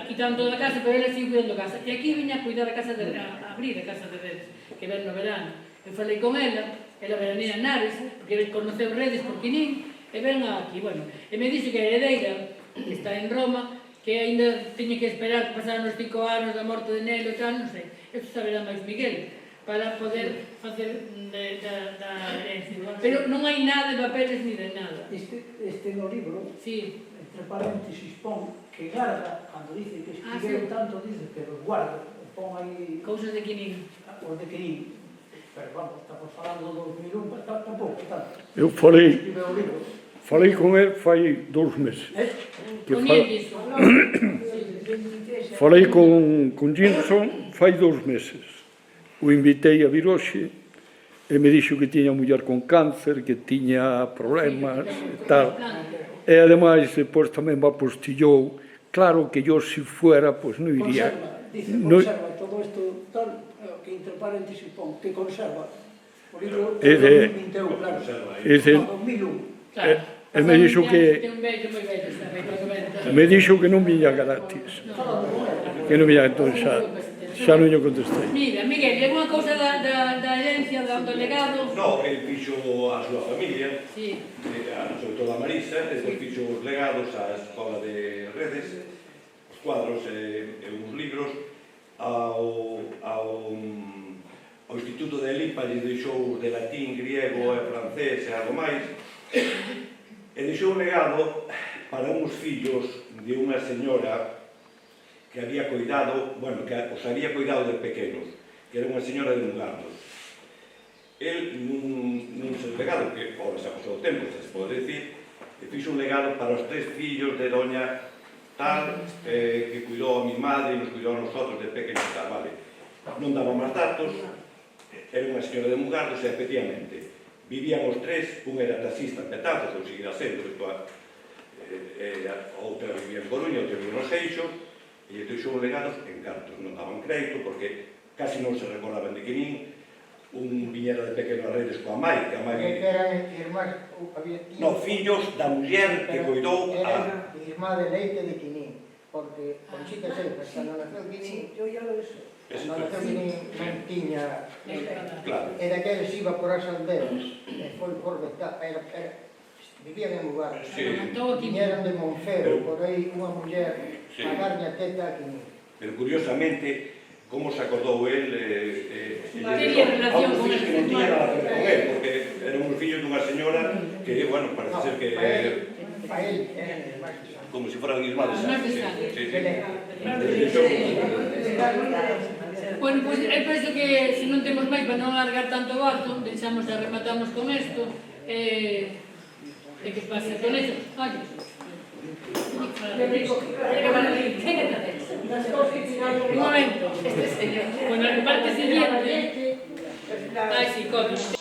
Quitando toda a casa, pero ela sigue cuidando a casa. E aquí viña a cuidar a casa, a abrir a casa de deles, que ven no verano. Eu falei con ela veranea en Nares, porque conoceu Redes por Quinín, e ven aquí, bueno. E me dixo que a heredeira, que está en Roma, que ainda tiña que esperar que pasaran os 5 anos da morte de Nelo e tal, non sei. Isto saberá máis Miguel, para poder facer da herencia. Pero non hai nada de papeles ni de nada. Este no libro, sí, entre paréntesis, pon que garda, cando dice que escribeu tanto, dice que los guarda, pon aí... Cousas de Quinín. Os de Quinín. Pero vamos, estamos falando do 2001, tampouco, tanto. Eu falei con el fai 2 meses. Con ele iso. Falei con Jimson fai 2 meses. O invitei a vir hoxe e me dixo que tiña muller con cáncer, que tiña problemas e tal. E ademais, depois tamén me apostillou. Claro que yo, si fuera, pues non iría. Conserva todo isto tal, que entre paréntesis pon, que conserva. O libro é de 2021, claro. É de 2001. E me dixo que Ten un vello moi vello, está ben, que venta. me dixo que non viña gratis. Que non viña, entón xa non lle contestei. Mira, Miguel, alguna cousa da herencia, do legado? No, el fixo a súa familia, Sí. sobre todo a Marisa, despois fixo os legados á Escola de Redes, os cuadros e uns libros, ao Instituto de Lipa lle deixou de latín, griego e francés e algo máis, e deixou un legado para uns fillos de unha señora que había cuidado, bueno, que os había cuidado de pequenos, que era unha señora de Mugardos. El, nun seu legado, que agora xa pasou o tempo, xa se pode decir, fixo un legado para os 3 fillos de doña tal, que cuidou a mi madre e nos cuidou a nosotros de pequenos tal, vale. Non daba máis datos, era unha señora de Mugardos e, efectivamente, vivían os 3, un era taxista en Petazos, ou seguirá sendo, outra vivía en Coruña, outra vivía no Seixo, e lle deixou legados en cartos, non daban crédito, porque casi non se recordaban de que nin un viñera de pequeno a Redes coa mai, que a mai... Que eran irmás... No, fillos da muller que coidou a... Era irmá de leite de Quinín, porque Conchita Seixas, cando naceu Quinín, yo ya lo eso. Cando naceu Quinín non tiña... Claro. E daqueles iba por as aldeas, e foi por Betá, vivían en Mugardos. Sí. Viñeron de Monfero, por aí unha muller a darlle a teta a Quinín. Pero curiosamente, como se acordou el, Tenía relación con que non tiña nada que ver con él, porque eran uns fillos dunha señora que, bueno, parece ser que... Para él, eran irmás de sangre. Como se foran irmás de sangre. Sí, sí. Bueno, pois eu penso que se non temos máis para non alargar tanto o acto, deixamos e rematamos con isto. E que pasa con isto? Oye, un momento. Bueno, en parte siguiente... Ay, sí, copia.